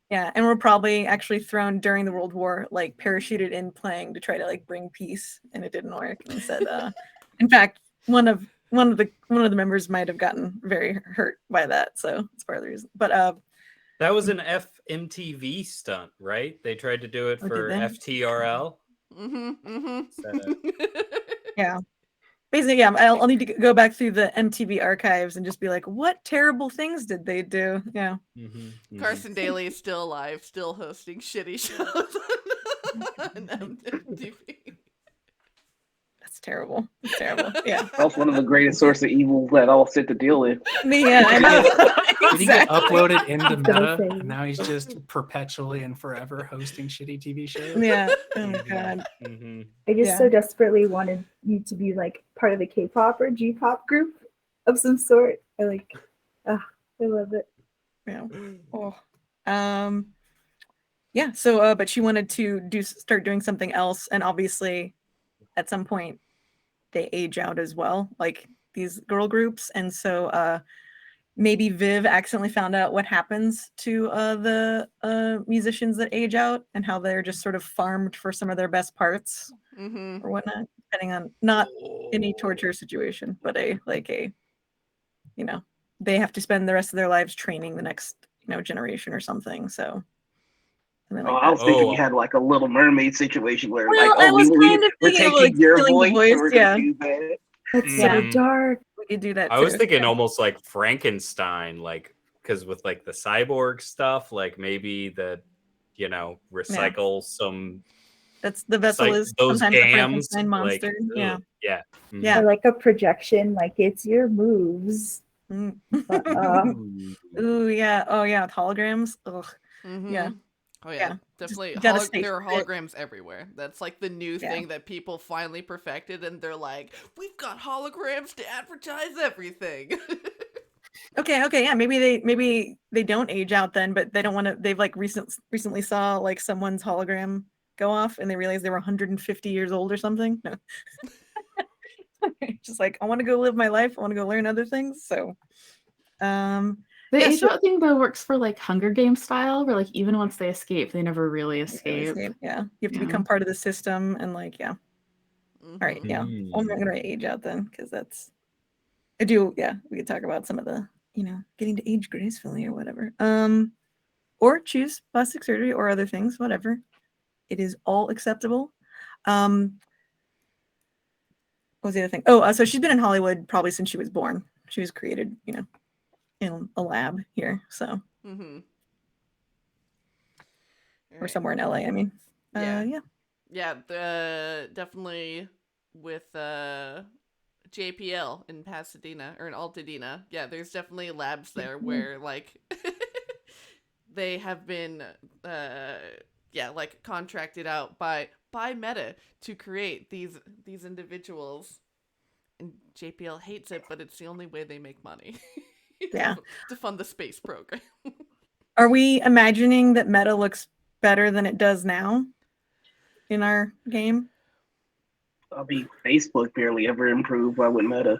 Yeah, and we're probably actually thrown during the World War, like parachuted in playing to try to like bring peace, and it didn't work. And instead, in fact, one of the members might have gotten very hurt by that. So it's part of the reason. But that was an FMTV stunt, right? They tried to do it for FTRL. Yeah. Basically, yeah, I'll need to go back through the MTV archives and just be like, what terrible things did they do? Yeah. Carson Daly is still alive, still hosting shitty shows on MTV. That's terrible. That's terrible. Yeah. That's one of the greatest sources of evil that all sit to deal with. Yeah, I know. Did he get uploaded into Meta? And now he's just perpetually and forever hosting shitty TV shows. Yeah. Oh my god. I just so desperately wanted you to be like part of the K-pop or G-pop group of some sort. I love it. Yeah. Oh. Yeah. So, but she wanted to start doing something else, and obviously, at some point, they age out as well, like these girl groups, and so maybe Viv accidentally found out what happens to the musicians that age out and how they're just sort of farmed for some of their best parts or whatnot, depending on not any torture situation, but they have to spend the rest of their lives training the next generation or something. So. I was thinking you had like a Little Mermaid situation where we're taking your voice and we're yeah. gonna do that. That's so dark. We could do that. I was thinking almost like Frankenstein, like because with like the cyborg stuff, like maybe recycle some. That's the vessel is those sometimes gams, a Frankenstein monster. Like, yeah. Or like a projection, like it's your moves. Ooh, yeah. Oh yeah, with holograms. Ugh. Yeah. Oh yeah, definitely. There are holograms everywhere. That's like the new thing that people finally perfected, and they're like, "We've got holograms to advertise everything." Okay, yeah. Maybe they don't age out then, but they don't want to. They've like recently saw like someone's hologram go off, and they realized they were 150 years old or something. No. Just like I want to go live my life. I want to go learn other things. So, The yeah, age so- out thing though works for like Hunger Games style, where like even once they escape, they never really escape. yeah, you have to Yeah. become part of the system, and like, yeah. All right, yeah. Mm. I'm not gonna write age out then, because that's I do. Yeah, we could talk about some of the, getting to age gracefully or whatever. Or choose plastic surgery or other things, whatever. It is all acceptable. What was the other thing? Oh, so she's been in Hollywood probably since she was born. She was created, in a lab here, so Mm-hmm. or somewhere in LA. I mean, Yeah. yeah. Yeah, definitely with JPL in Pasadena or in Altadena. Yeah, there's definitely labs there where like they have been like contracted out by Meta to create these individuals. And JPL hates it, but it's the only way they make money. Yeah. to fund the space program. Are we imagining that Meta looks better than it does now in our game? I mean, Facebook barely ever improved. Why would Meta?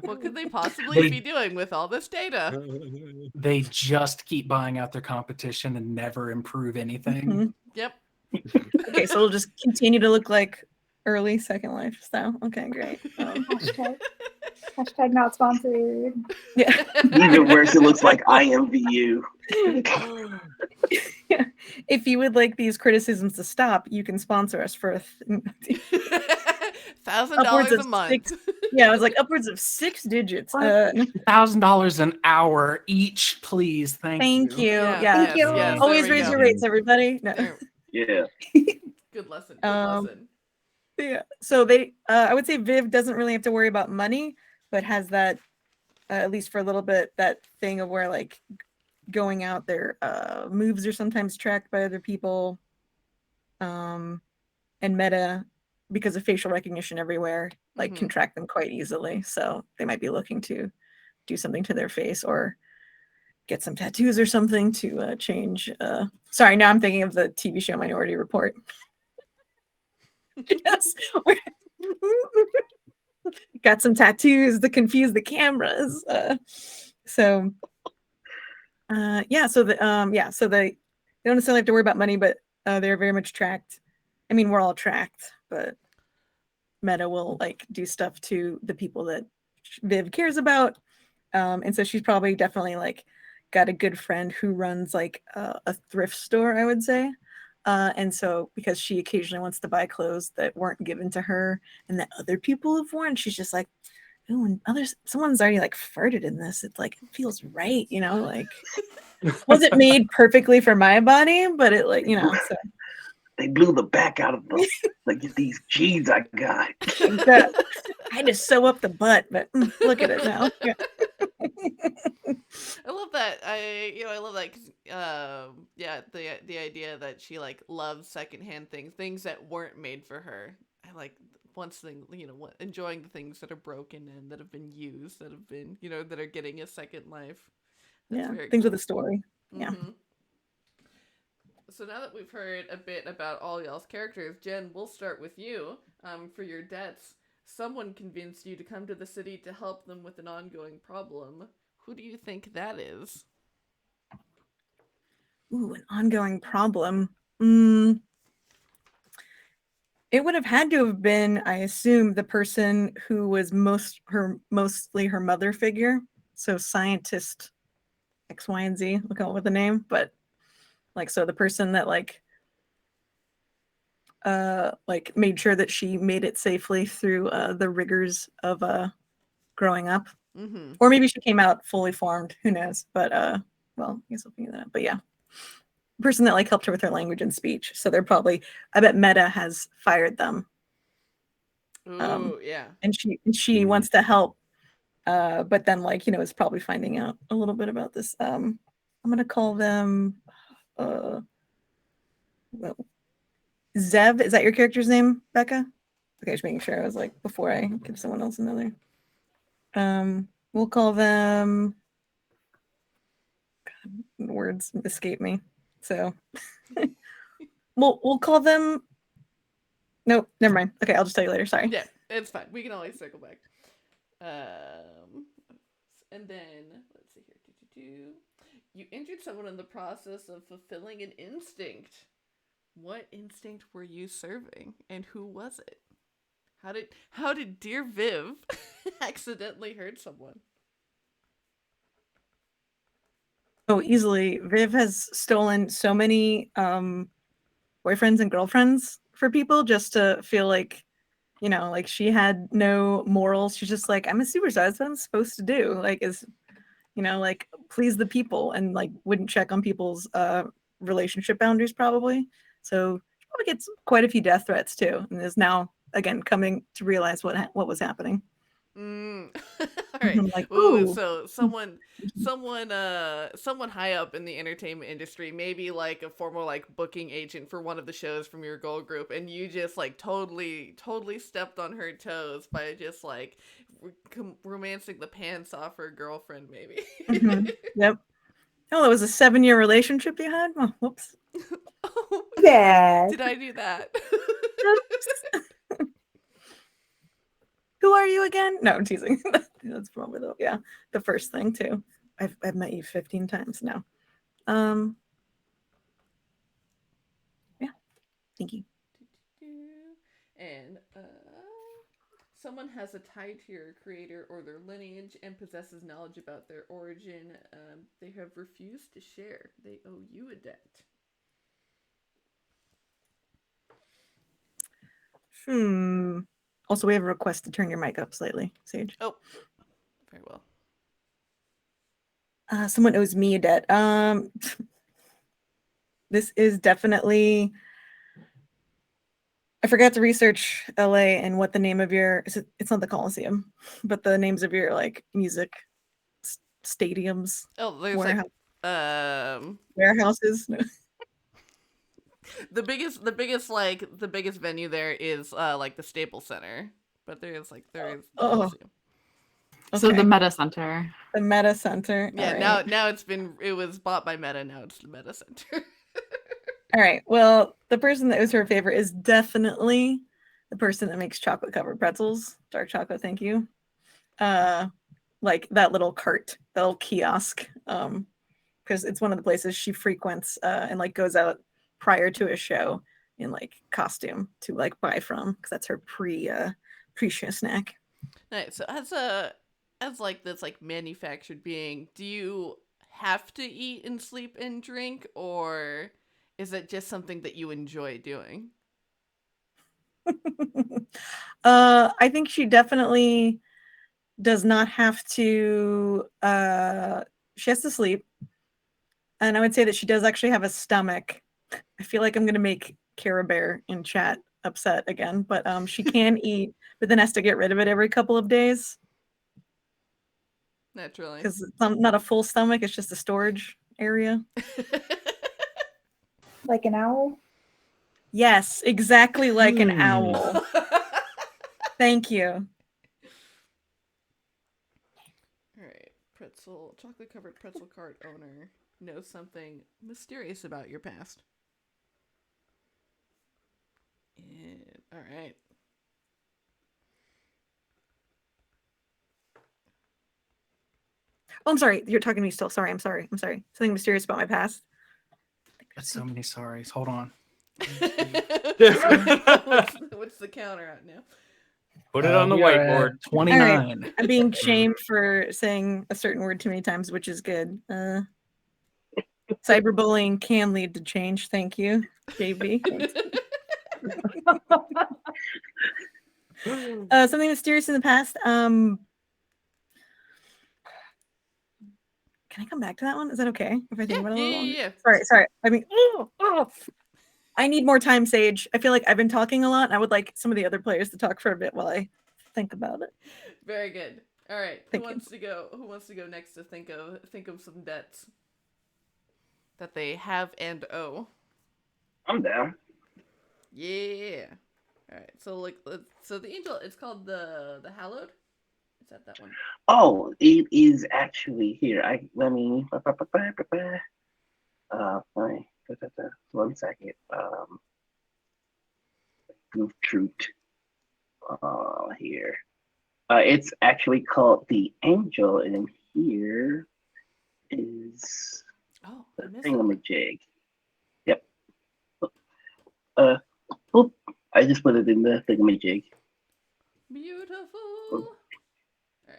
What could they possibly They- be doing with all this data? They just keep buying out their competition and never improve anything. Mhm. Yep. Okay, so it'll just continue to look like early Second Life style. Okay, great. Hashtag not sponsored. Yeah. Even worse, it looks like IMVU. Yeah. If you would like these criticisms to stop, you can sponsor us for $1,000 a month. Yeah, it was like upwards of 6 digits. $1,000 an hour each, please. Thank you. Yeah, Yeah. Thank you. yes, Always there we raise go. your rates, everybody. No. There. Yeah. Good lesson. Yeah. So they, I would say Viv doesn't really have to worry about money, but has that, at least for a little bit, that thing of where like going out, their moves are sometimes tracked by other people. And Meta, because of facial recognition everywhere, like can track them quite easily. So they might be looking to do something to their face or get some tattoos or something to change. Sorry, now I'm thinking of the TV show Minority Report. Yes. Got some tattoos to confuse the cameras. So they don't necessarily have to worry about money, but they're very much tracked. I mean, we're all tracked, but Meta will like do stuff to the people that Viv cares about. And so she's probably definitely like got a good friend who runs like a thrift store, I would say. And so because she occasionally wants to buy clothes that weren't given to her and that other people have worn, she's just like, oh, and someone's already like farted in this. It's like, it feels right, like wasn't made perfectly for my body, but it like, so. They blew the back out of them. Like these jeans I got. I had to sew up the butt, but look at it now. Yeah. I love that. I love that. 'Cause, the idea that she like loves secondhand things that weren't made for her. I like once thing, enjoying the things that are broken and that have been used, that have been, that are getting a second life. That's very Things cool. with a story. Yeah. Mm-hmm. So now that we've heard a bit about all y'all's characters, Jen, we'll start with you. For your debts, someone convinced you to come to the city to help them with an ongoing problem. Who do you think that is? Ooh, an ongoing problem. It would have had to have been, I assume, the person who was mostly her mother figure. So scientist X, Y, and Z. Look out with the name, but like, so the person that like made sure that she made it safely through the rigors of growing up. Mm-hmm. Or maybe she came out fully formed. Who knows? But well, I guess I'll figure that out. But yeah, person that like helped her with her language and speech. So they're probably, I bet Meta has fired them. Ooh, yeah. And she wants to help, but then like is probably finding out a little bit about this. I'm gonna call them. Well, Zev, is that your character's name, Becca? Okay, just making sure. I was like, before I give someone else another. We'll call them. God, words escape me. So we'll call them Nope, never mind. Okay, I'll just tell you later. Sorry. Yeah, it's fine. We can always circle back. And then let's see here. You injured someone in the process of fulfilling an instinct. What instinct were you serving, and who was it? How did dear Viv accidentally hurt someone? Oh, easily. Viv has stolen so many boyfriends and girlfriends for people just to feel like, you know, like she had no morals. She's just like, I'm a superstar. That's what I'm supposed to do. Like, is, you know, like please the people, and like wouldn't check on people's relationship boundaries probably. So she probably gets quite a few death threats too, and is now again coming to realize what was happening. All right. Like, Ooh, ooh. so someone high up in the entertainment industry, maybe like a former like booking agent for one of the shows from your goal group, and you just like totally stepped on her toes by just like romancing the pants off her girlfriend, maybe. Yep. Oh, it was a 7-year relationship you had? Oh, whoops. Oh, Dad. did I do that? Who are you again? No, I'm teasing. That's probably the first thing too. I've met you 15 times now. Yeah. Thank you. And someone has a tie to your creator or their lineage and possesses knowledge about their origin. They have refused to share. They owe you a debt. Also, we have a request to turn your mic up slightly, Sage. Oh, very well. Someone owes me a debt. This is definitely. I forgot to research LA and what the name of your. It's not the Coliseum, but the names of your like music stadiums. Oh, there's warehouses. No. The biggest venue there is like the Staples Center, but there is Oh. Coliseum. So Okay. the Meta Center. The Meta Center. Yeah, All right. now it was bought by Meta. Now it's the Meta Center. All right. Well, the person that was her favorite is definitely the person that makes chocolate covered pretzels. Dark chocolate, thank you. Like that little cart, that little kiosk. Because it's one of the places she frequents and like goes out prior to a show in like costume to like buy from, because that's her pre-show snack. Nice. So as like this like manufactured being, do you have to eat and sleep and drink, or is it just something that you enjoy doing? I think she definitely does not have to. She has to sleep, and I would say that she does actually have a stomach. I feel like I'm gonna make Cara Bear in chat upset again, but she can eat, but then has to get rid of it every couple of days. Naturally. Because it's not a full stomach, it's just a storage area. Like an owl? Yes, exactly like an owl. Thank you. All right. Chocolate covered pretzel cart owner knows something mysterious about your past. All right. Oh, I'm sorry. You're talking to me still. Sorry. I'm sorry. Something mysterious about my past. That's so many sorries. Hold on. What's the counter at now? Put it on the we are whiteboard. at 29. Right. I'm being shamed for saying a certain word too many times, which is good. Cyberbullying can lead to change. Thank you, JB. Something mysterious in the past. Can I come back to that one? Is that okay if I think about it a little longer? Yeah. Sorry. I mean, I need more time, Sage. I feel like I've been talking a lot, and I would like some of the other players to talk for a bit while I think about it. Very good. All right. Thank Who you. wants to go next to think of some debts that they have and owe? I'm down. Yeah. All right. So so the angel, it's called the Hallowed. Is that one? Oh, it is actually here. Let me. Fine. 1 second. Goof Trooped here. It's actually called The Angel, and here is Oh, the I missed that. thingamajig. Yep. Oop, I just put it in the thingamajig. Beautiful. All right.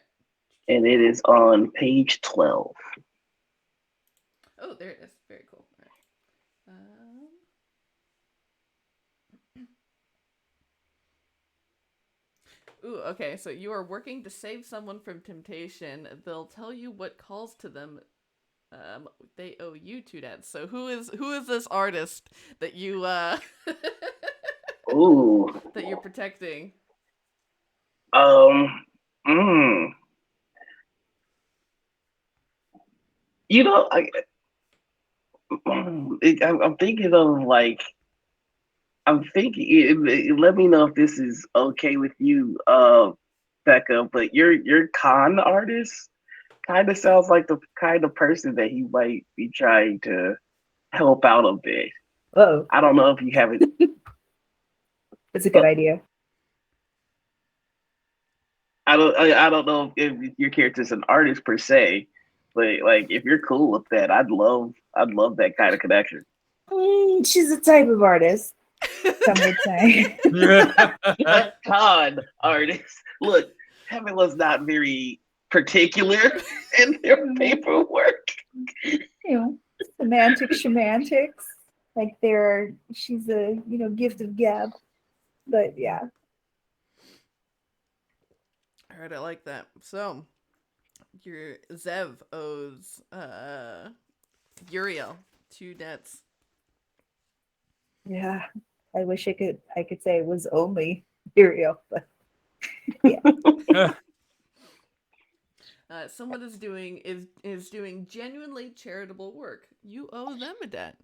And it is on page 12. Oh, there it is. Very cool. All right. Ooh, okay. So you are working to save someone from temptation. They'll tell you what calls to them. They owe you 2 debts. So who is this artist that you Ooh. that you're protecting? You know, I'm thinking of like, let me know if this is okay with you, Becca, but your con artist kind of sounds like the kind of person that he might be trying to help out a bit. Oh, I don't know if you have it. that's a good idea. I don't know if your character's an artist per se, but like if you're cool with that, I'd love that kind of connection. She's a type of artist, some would say. A con artist. Look, Heaven was not very particular in their paperwork. You know, semantics. Like she's a gift of gab. But yeah. All right, I like that. So, your Zev owes Uriel 2 debts. Yeah. I wish I could say it was only Uriel, but yeah. Someone is doing genuinely charitable work. You owe them a debt.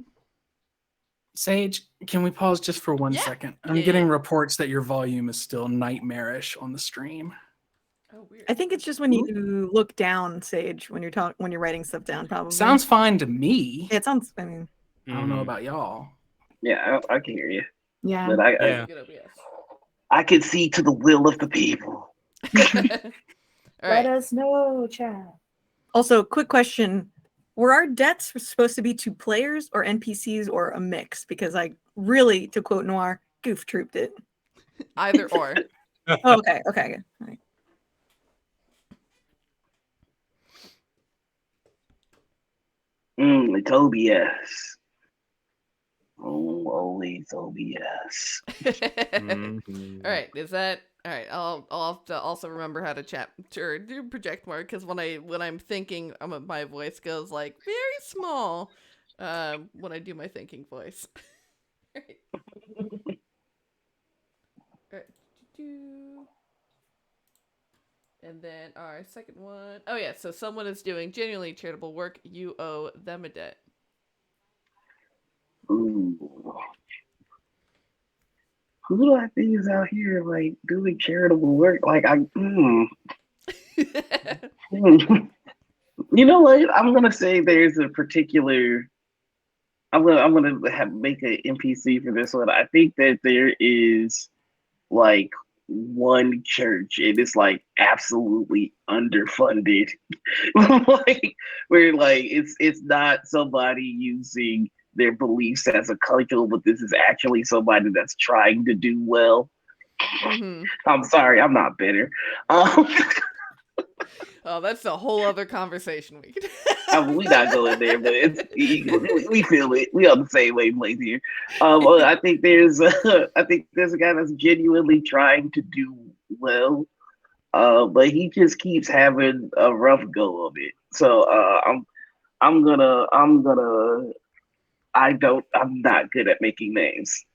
Sage, can we pause just for 1 second? I'm getting reports that your volume is still nightmarish on the stream. Oh, weird. I think it's just when you look down, Sage, when you're writing stuff down. Probably sounds fine to me. It sounds. I mean, I don't know about y'all. Yeah, I can hear you. Yeah. But I can see to the will of the people. Let us know, chat. Also, quick question. Were our debts supposed to be to players or NPCs or a mix? Because I really, to quote Noir, goof trooped it. Either or. Oh, okay. All right. Tobias. Oh, always Tobias. All right, is that all right? I'll have to also remember how to chat or do project more, because when I'm thinking, my voice goes like very small when I do my thinking voice. All right. All right. And then our second one. Oh yeah, so someone is doing genuinely charitable work. You owe them a debt. Ooh. Who do I think is out here like doing charitable work? Like You know what? I'm gonna say there's a particular. I'm gonna make an NPC for this one. I think that there is like one church, and it's like absolutely underfunded. Like where like it's not somebody using their beliefs as a cudgel, but this is actually somebody that's trying to do well. Mm-hmm. I'm sorry, I'm not bitter. Oh, that's a whole other conversation we could. We not going there, but we feel it. We on the same wavelength here. I think there's a guy that's genuinely trying to do well, but he just keeps having a rough go of it. So I'm not good at making names.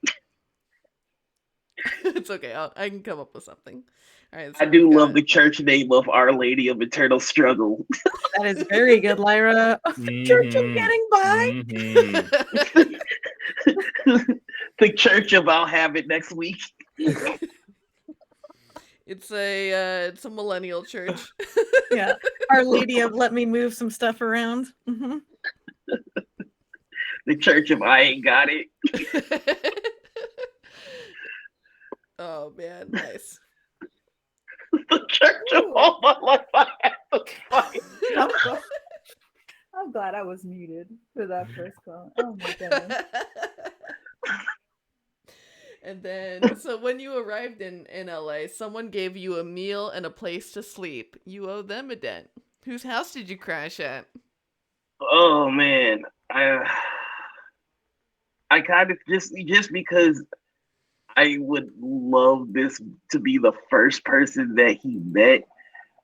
It's okay. I can come up with something. All right. So I do love the church name of Our Lady of Eternal Struggle. That is very good, Lyra. Church of Getting By. The Church of I'll Have It Next Week. It's a millennial church. Yeah, Our Lady of Let Me Move Some Stuff Around. Mm-hmm. The Church of I Ain't Got It. Oh man, nice. The church of all my life I have to fight. I'm glad I was muted for that first call. Oh my goodness. And then, so when you arrived in LA, someone gave you a meal and a place to sleep. You owe them a debt. Whose house did you crash at? Oh man, I kind of just because I would love this to be the first person that he met.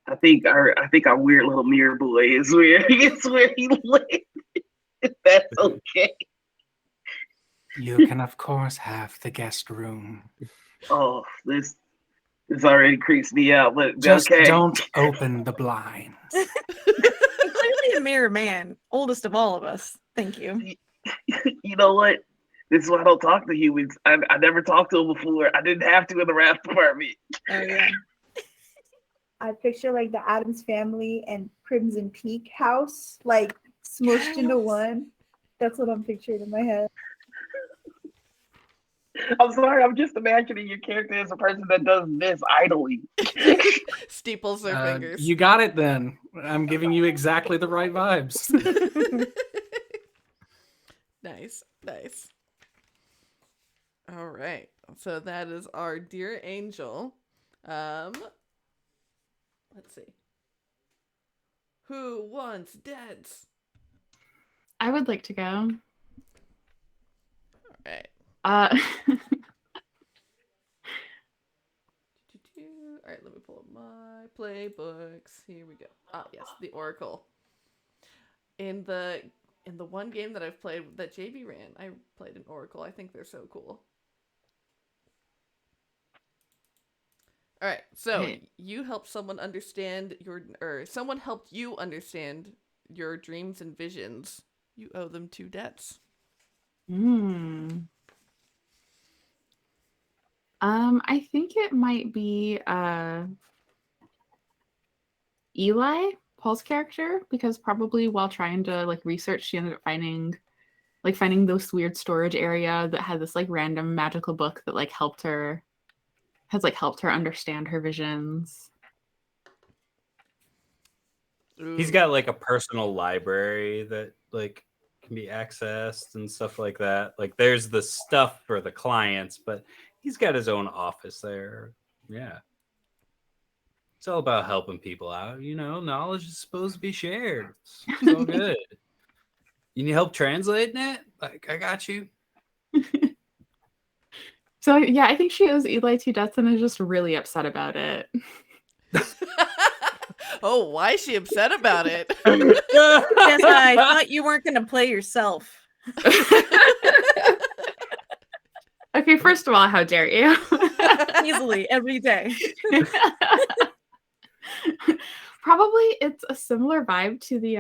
I think our weird little mirror boy is where he lives. If that's okay. You can, of course, have the guest room. Oh, this already creeps me out, but Just okay. don't open the blinds. Clearly a mirror man, oldest of all of us. Thank you. You know what? This is why I don't talk to humans. I never talked to them before. I didn't have to in the rap department. Oh yeah. I picture like the Addams Family and Crimson Peak house, like smushed into one. That's what I'm picturing in my head. I'm sorry, I'm just imagining your character as a person that does this idly. Steeples their fingers. You got it then. I'm giving you exactly the right vibes. Nice. All right. So that is our dear angel. Let's see. Who wants debts? I would like to go. All right. Uh, All right, let me pull up my playbooks. Here we go. Ah, yes, the Oracle. In the one game that I've played that JB ran, I played an Oracle. I think they're so cool. All right, so you helped someone understand someone helped you understand your dreams and visions. You owe them 2 debts. I think it might be Eli, Paul's character, because probably while trying to like research, she ended up finding this weird storage area that had this like random magical book that like helped her understand her visions. Ooh. He's got like a personal library that like can be accessed and stuff like that. Like there's the stuff for the clients, but he's got his own office there. Yeah. It's all about helping people out. You know, knowledge is supposed to be shared. It's all good. You need help translating it? Like, I got you. So yeah, I think she owes Eli 2 debts and is just really upset about it. Oh, why is she upset about it? Yes, I thought you weren't going to play yourself. Okay, first of all, how dare you? Easily, every day. Probably it's a similar vibe to the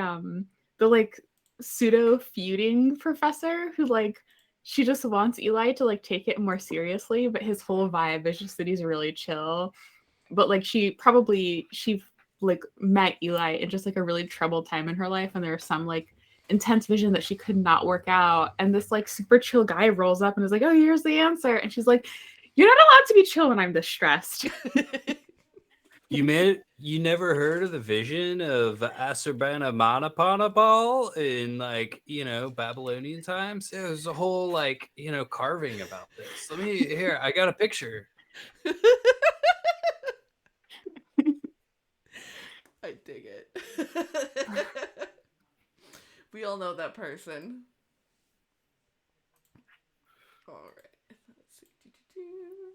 like pseudo feuding professor who like she just wants Eli to like take it more seriously, but his whole vibe is just that he's really chill. But like she like met Eli in just like a really troubled time in her life, and there was some like intense vision that she could not work out, and this like super chill guy rolls up and is like, oh, here's the answer, and she's like, you're not allowed to be chill when I'm this stressed. You never heard of the vision of Asurbanipal in like, you know, Babylonian times? Yeah, there's a whole like, you know, carving about this. I got a picture. I dig it. We all know that person. All right. Let's see.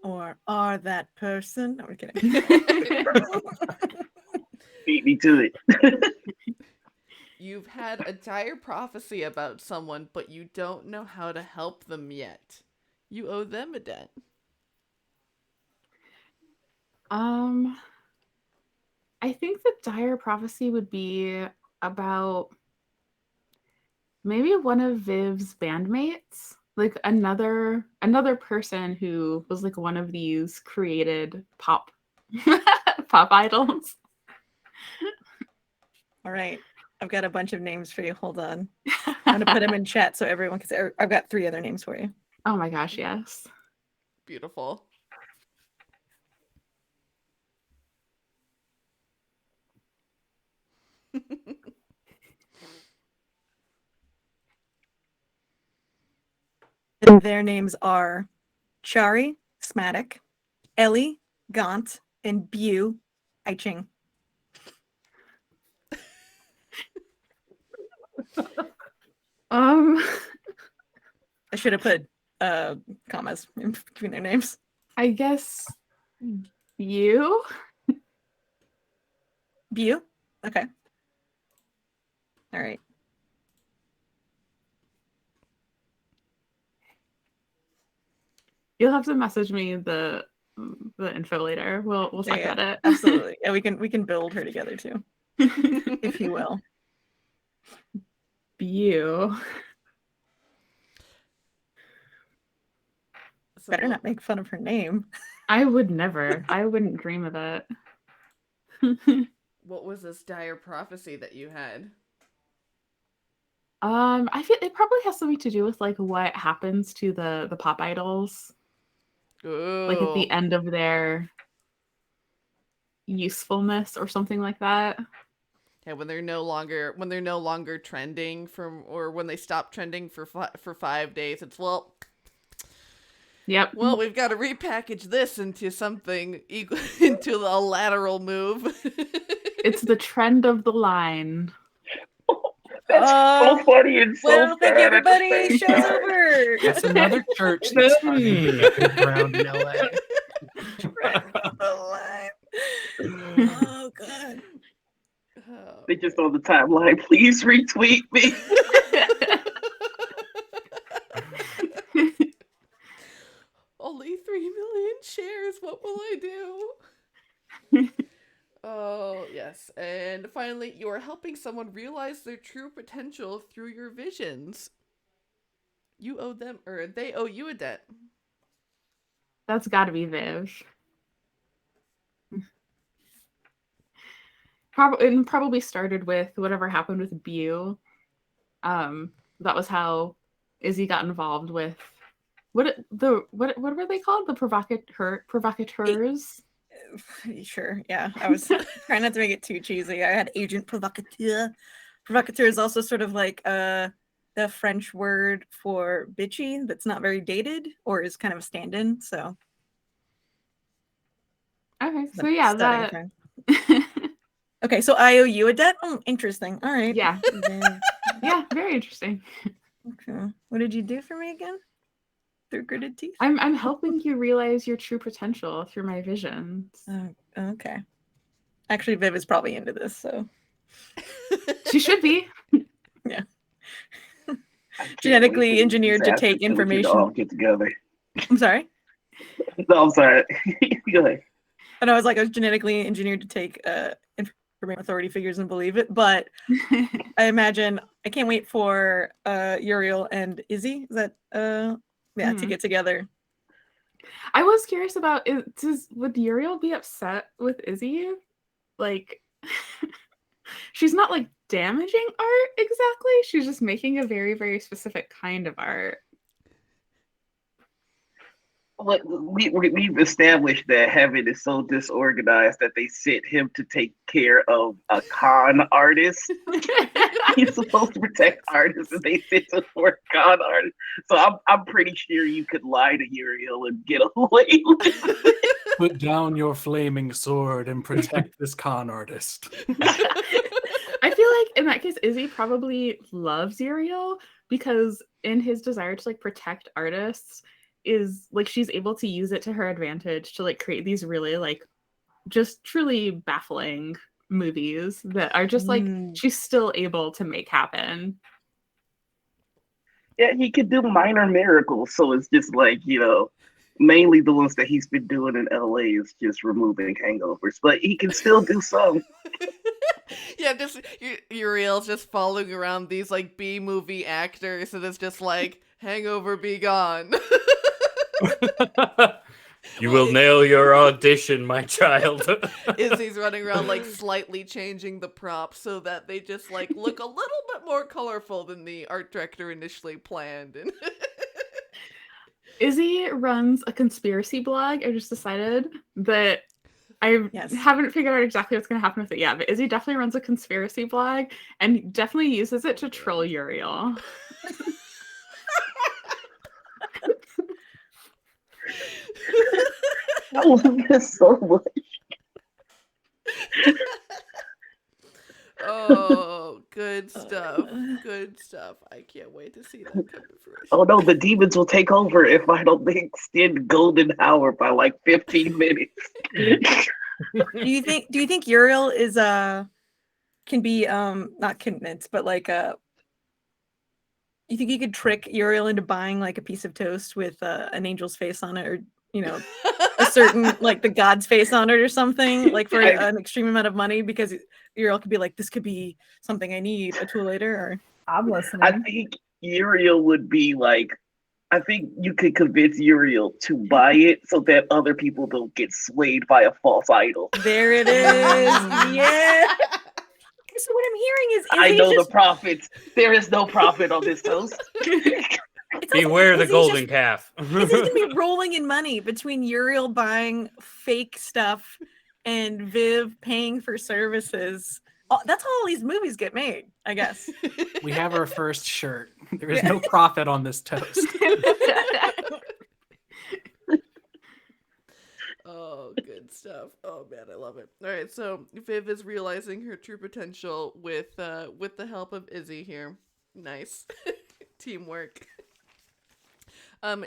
Or are that person? No, we're kidding. Beat me to it. You've had a dire prophecy about someone, but you don't know how to help them yet. You owe them a debt. I think the dire prophecy would be about maybe one of Viv's bandmates, like another person who was like one of these created pop idols. All right. I've got a bunch of names for you. Hold on. I'm going to put them in chat so everyone can see. I've got 3 other names for you. Oh my gosh, yes. Beautiful. And their names are Chari, Smatic, Ellie, Gaunt, and Bu, Aiching. Um, I should have put commas in between their names. I guess you. Bu? Okay. All right. You'll have to message me the info later. We'll talk Yeah, about it. absolutely. Yeah, we can build her together too, if you will. You. So Better not make fun of her name. I would never. I wouldn't dream of it. what was this dire prophecy that you had? I feel it probably has something to do with like what happens to the pop idols, Ooh. like at the end of their usefulness or something like that. Yeah, when they're no longer trending or when they stop trending for 5 days, it's Yep. well, we've got to repackage this into something into a lateral move. It's the trend of the line. That's so funny and so Well, thank you, sad at the everybody. same Show's time. over. That's another church that's finding ground in LA. Oh god. Oh, They just on the timeline. Please retweet me. only 3 million shares. What will I do? Oh, yes. And finally, you are helping someone realize their true potential through your visions. You owe them, or they owe you a debt. That's got to be Viv. Probably started with whatever happened with Bu. That was how Izzy got involved with what were they called? The provocateurs. Sure, yeah. I was trying not to make it too cheesy. I had agent provocateur. Provocateur is also sort of like the French word for bitchy that's not very dated or is kind of a stand-in. So Okay, so yeah, that. Okay, so I owe you a debt? Oh, interesting. All right. Yeah. Yeah, very interesting. Okay. What did you do for me again? Through gritted teeth? I'm helping you realize your true potential through my visions. Okay. Actually, Viv is probably into this, so She should be. yeah. Genetically engineered to take information. All get together. I'm sorry? No, I'm sorry. Go ahead. I know I was genetically engineered to take information authority figures and believe it, but I imagine I can't wait for Uriel and Izzy. Is that to get together. I was curious about would Uriel be upset with Izzy? Like she's not like damaging art exactly. She's just making a very, very specific kind of art. But we've established that Heaven is so disorganized that they sent him to take care of a con artist. He's supposed to protect artists, and they sent him for a con artist. So I'm pretty sure you could lie to Uriel and get away with it. Put down your flaming sword and protect this con artist. I feel like in that case, Izzy probably loves Uriel because in his desire to protect artists, is she's able to use it to her advantage to create these really just truly baffling movies that are just she's still able to make happen. Yeah, he could do minor miracles, so it's just mainly the ones that he's been doing in LA is just removing hangovers, but he can still do some. Yeah, just Uriel's just following around these B movie actors, and it's just hangover be gone. You will nail your audition, my child. Izzy's running around slightly changing the props so that they just look a little bit more colorful than the art director initially planned. And Izzy runs a conspiracy blog. I just decided that I Yes. haven't figured out exactly what's going to happen with it yet, but Izzy definitely runs a conspiracy blog and definitely uses it to troll Uriel. I love this so much. Oh, good stuff. Good stuff. I can't wait to see that come to fruition. Oh no, the demons will take over if I don't extend golden hour by like 15 minutes. Do you think Uriel is can be not convinced, but like you think you could trick Uriel into buying like a piece of toast with an angel's face on it, or a certain like the god's face on it or something, like for an extreme amount of money, because Uriel could be like, this could be something I need a tool later, or I'm listening. I think Uriel would be like, I think you could convince Uriel to buy it so that other people don't get swayed by a false idol. there it is. Yeah. So what I'm hearing is I know just... the prophets. There is no profit on this toast. Beware the golden calf. Izzy's gonna be rolling in money between Uriel buying fake stuff and Viv paying for services. That's how all these movies get made, I guess. We have our first shirt. There is no profit on this toast. Oh, good stuff. Oh man, I love it. All right, so Viv is realizing her true potential with the help of Izzy here. Nice. Teamwork.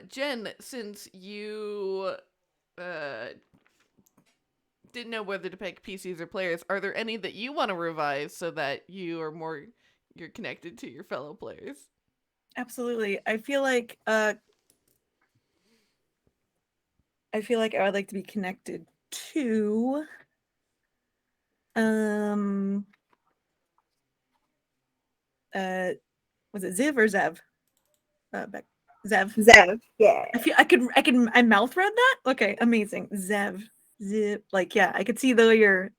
Jen, since you didn't know whether to pick PCs or players, are there any that you want to revise so that you're connected to your fellow players? Absolutely. I feel like I would like to be connected to was it Ziv or Zev? Zev, yeah. I mouth read that? Okay, amazing. Zev. Zip. Like, yeah, I could see though your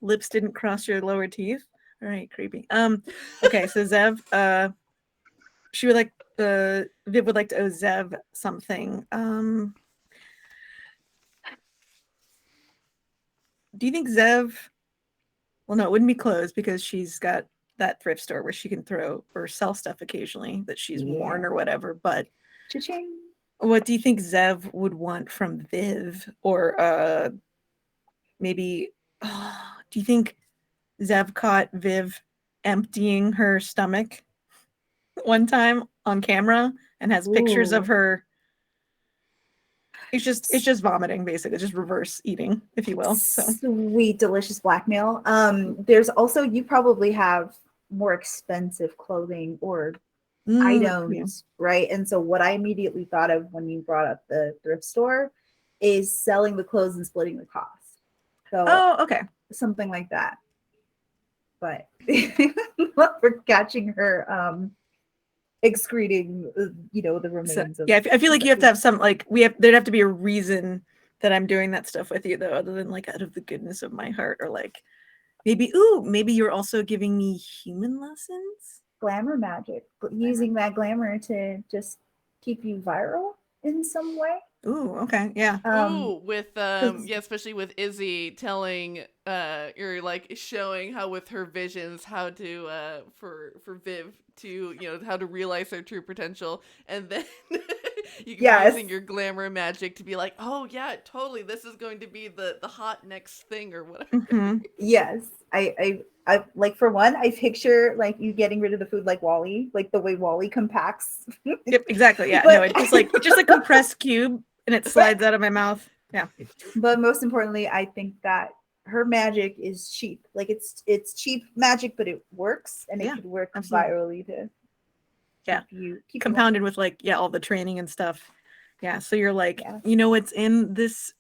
lips didn't cross your lower teeth. All right, creepy. Okay, so Zev, she would like Viv would like to owe Zev something. Do you think Zev? Well, no, it wouldn't be clothes because she's got that thrift store where she can throw or sell stuff occasionally that she's worn or whatever. But Cha-ching. What do you think Zev would want from Viv? Or maybe do you think Zev caught Viv emptying her stomach one time on camera and has pictures of her? It's just vomiting, basically, just reverse eating, if you will. So sweet, delicious blackmail. There's also, you probably have more expensive clothing or items, right? And so what I immediately thought of when you brought up the thrift store is selling the clothes and splitting the cost. So okay, something like that. But for catching her excreting the remains of, I feel like you have to have some, like, there'd have to be a reason that I'm doing that stuff with you, though, other than like out of the goodness of my heart, or like maybe you're also giving me human lessons. Glamour magic, using that glamour to just keep you viral in some way. Ooh, okay, yeah. With especially with Izzy telling you're like showing how with her visions how to for Viv to how to realize their true potential, and then you can be using your glamour magic to be like, oh yeah, totally, this is going to be the hot next thing or whatever. Mm-hmm. Yes, I like, for one, I picture like you getting rid of the food like Wall-E, like the way Wall-E compacts. Yep, exactly. Yeah, no, it's just a compressed cube and it slides out of my mouth. Yeah. But most importantly, I think that her magic is cheap. Like it's cheap magic, but it works, and it could work virally to keep compounded with all the training and stuff. Yeah. So you're like, you know what's in this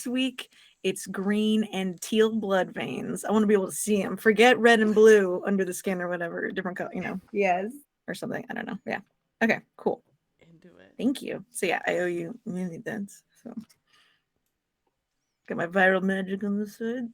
week? It's green and teal blood veins. I want to be able to see them. Forget red and blue under the skin or whatever, different color, Yes. Or something. I don't know. Yeah. Okay, cool. Into it. Thank you. So yeah, I owe you many dents. So got my viral magic on the side.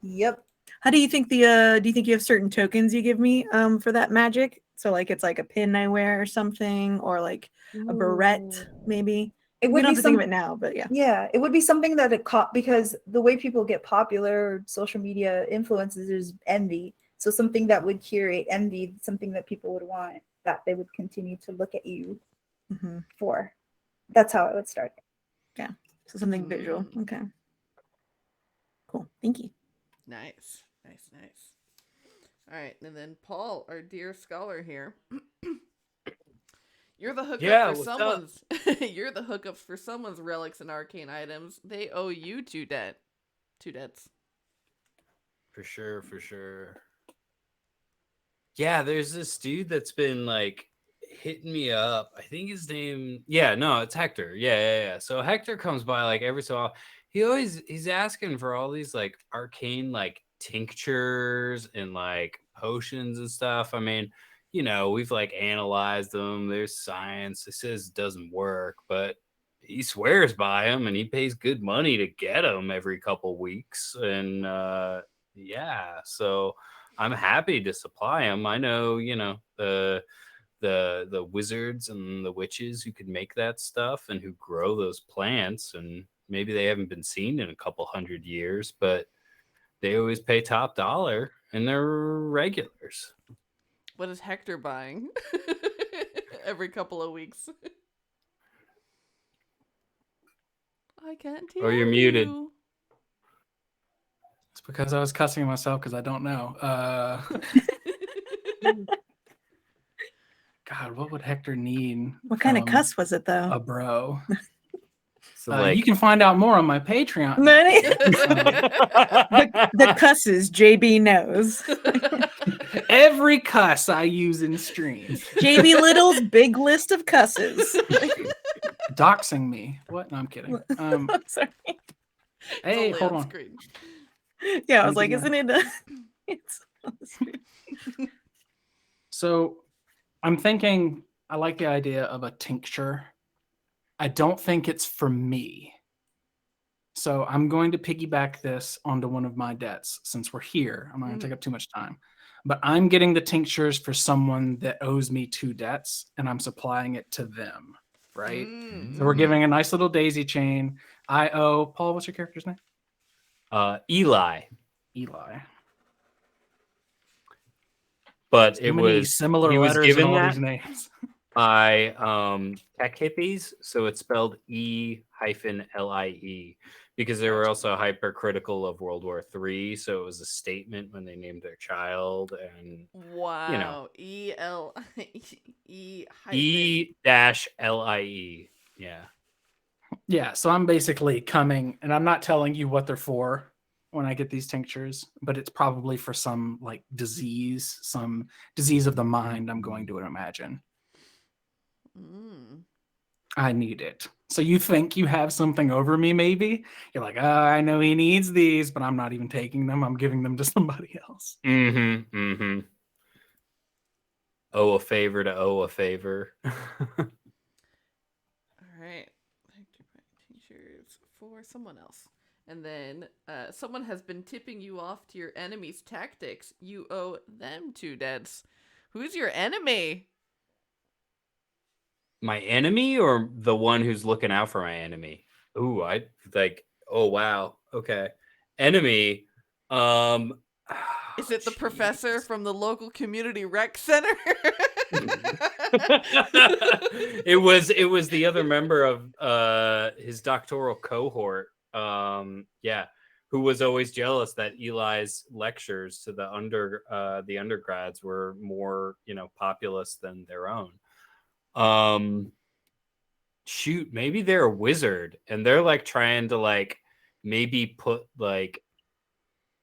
Yep. How do you think do you think you have certain tokens you give me for that magic? So like it's like a pin I wear or something, or like a barrette maybe? It We would don't be have to think some, of it now, but yeah. yeah, it would be something that it caught because the way people get popular, social media influences is envy. So something that would curate envy, something that people would want, that they would continue to look at you Mhm. for. That's how it would start. So something visual. Mm. Okay. Cool. Thank you. Nice. All right, and then Paul, our dear scholar here. You're the hookup Yeah, for what's up? someone's. You're the hookup for someone's relics and arcane items. They owe you two debts. For sure. Yeah, there's this dude that's been like hitting me up. I think his name. Yeah, no, it's Hector. Yeah. So Hector comes by like every so often. He's asking for all these like arcane like tinctures and like potions and stuff. I mean, we've like analyzed them. There's science. It says it doesn't work, but he swears by them and he pays good money to get them every couple weeks. And yeah, so I'm happy to supply them. I know, the wizards and the witches who could make that stuff and who grow those plants, and maybe they haven't been seen in a couple hundred years, but they always pay top dollar and they're regulars. What is Hector buying? Every couple of weeks. I can't hear Oh, you're muted. you. It's because I was cussing myself because I don't know. God, what would Hector need? What kind of from cuss was it though? a bro? So You can find out more on my Patreon. The cusses JB knows. Every cuss I use in streams. JB Little's big list of cusses. Doxing me. What? No, I'm kidding. Sorry. Hey, It's only hold on on. screen. Yeah, I was like, Anything isn't it? It's on the screen. So I'm thinking I like the idea of a tincture. I don't think it's for me. So I'm going to piggyback this onto one of my debts since we're here. I'm not going to take up too much time. But I'm getting the tinctures for someone that owes me 2 debts and I'm supplying it to them. Right? So we're giving a nice little daisy chain. I owe Paul, what's your character's name? Eli. But Too many similar he was letters given in all that these names. by tech hippies, so it's spelled E-LIE because they were also hypercritical of World War III. So it was a statement when they named their child, and Wow. E-LIE. Yeah. Yeah, so I'm basically coming, and I'm not telling you what they're for when I get these tinctures, but it's probably for some like disease, some disease of the mind, I'm going to imagine. I need it. So you think you have something over me, maybe? You're like, oh, I know he needs these, but I'm not even taking them. I'm giving them to somebody else. Owe a favor to owe a favor. All right. T-shirts for someone else. And then someone has been tipping you off to your enemy's tactics. You owe them 2 debts. Who's your enemy? My enemy or the one who's looking out for my enemy? Ooh, I like, oh wow. Okay. Enemy. Is it the professor from the local community rec center? It was the other member of his doctoral cohort. Yeah, who was always jealous that Eli's lectures to the undergrads were more, populous than their own. Shoot, maybe they're a wizard and they're like trying to like maybe put like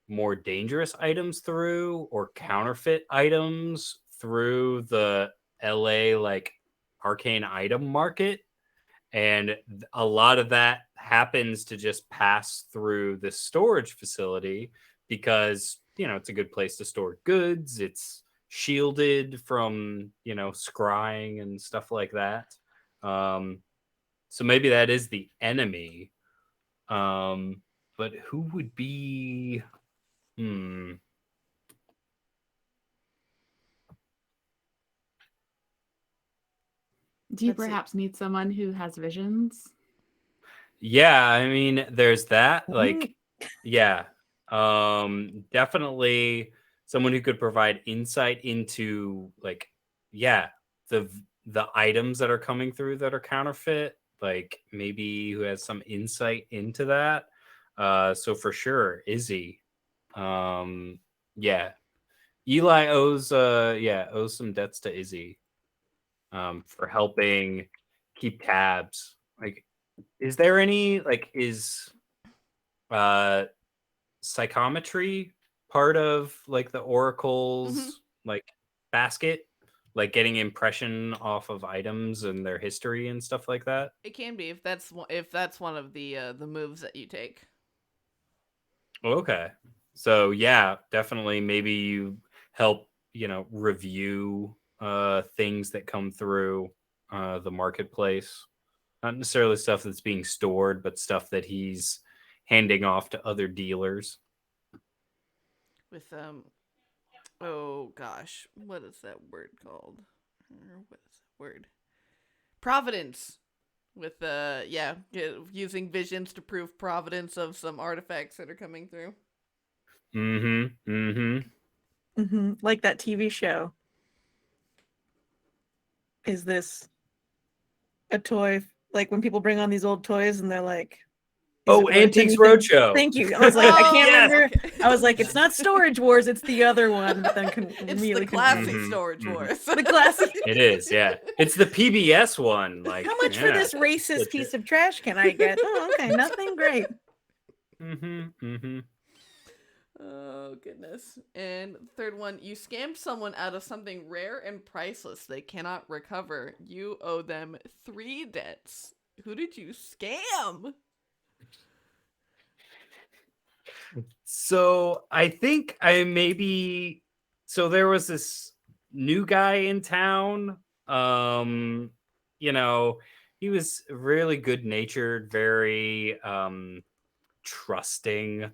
more dangerous items through or counterfeit items through the LA like arcane item market, and a lot of that happens to just pass through the storage facility because it's a good place to store goods. It's shielded from scrying and stuff like that. So maybe that is the enemy. But who would be? Do you perhaps need someone who has visions? Yeah, I mean, there's that. Like, yeah, definitely someone who could provide insight into, like, yeah, the items that are coming through that are counterfeit. Like, maybe who has some insight into that. So for sure, Izzy. Yeah, Eli owes some debts to Izzy, for helping keep tabs. Like, is there any, like, is psychometry part of, like, the oracle's like basket, like getting impression off of items and their history and stuff like that? It can be if that's one of the moves that you take. Okay, so yeah, definitely maybe you help, review things that come through the marketplace, not necessarily stuff that's being stored, but stuff that he's handing off to other dealers. With oh gosh, what is that word called? What is that word? Providence. With using visions to prove providence of some artifacts that are coming through. Like that TV show. Is this a toy? Like when people bring on these old toys and they're like, is it worth Antiques anything? Roadshow. Thank you. I was like, I can't Yes. remember. Okay. I was like, it's not Storage Wars, it's the other one. But then It's really the classy confused. Storage Wars. The classy. It is, yeah. It's the PBS one. Like, How much for this racist legit. piece of trash can I get? Oh, okay, nothing. Great. Oh goodness. And third one, you scammed someone out of something rare and priceless they cannot recover. You owe them 3 debts. Who did you scam? So I think so there was this new guy in town. He was really good natured, very trusting.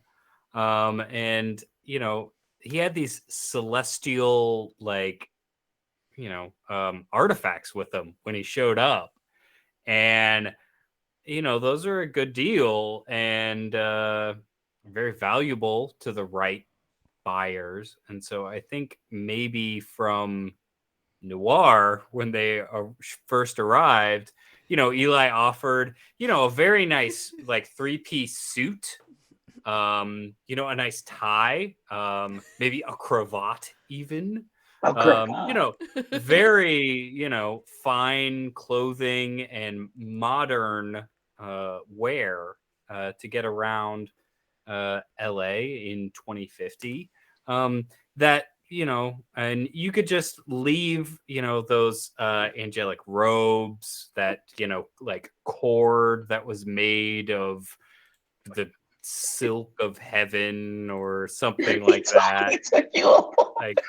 And he had these celestial, like, artifacts with him when he showed up. And those are a good deal and very valuable to the right buyers. And so I think maybe from Noir, when they first arrived, Eli offered, a very nice, like, 3-piece suit, a nice tie, maybe a cravat even. Very, fine clothing and modern wear to get around LA in 2050. That, and you could just leave, those angelic robes, that, like, cord that was made of the silk of heaven or something like that. Like,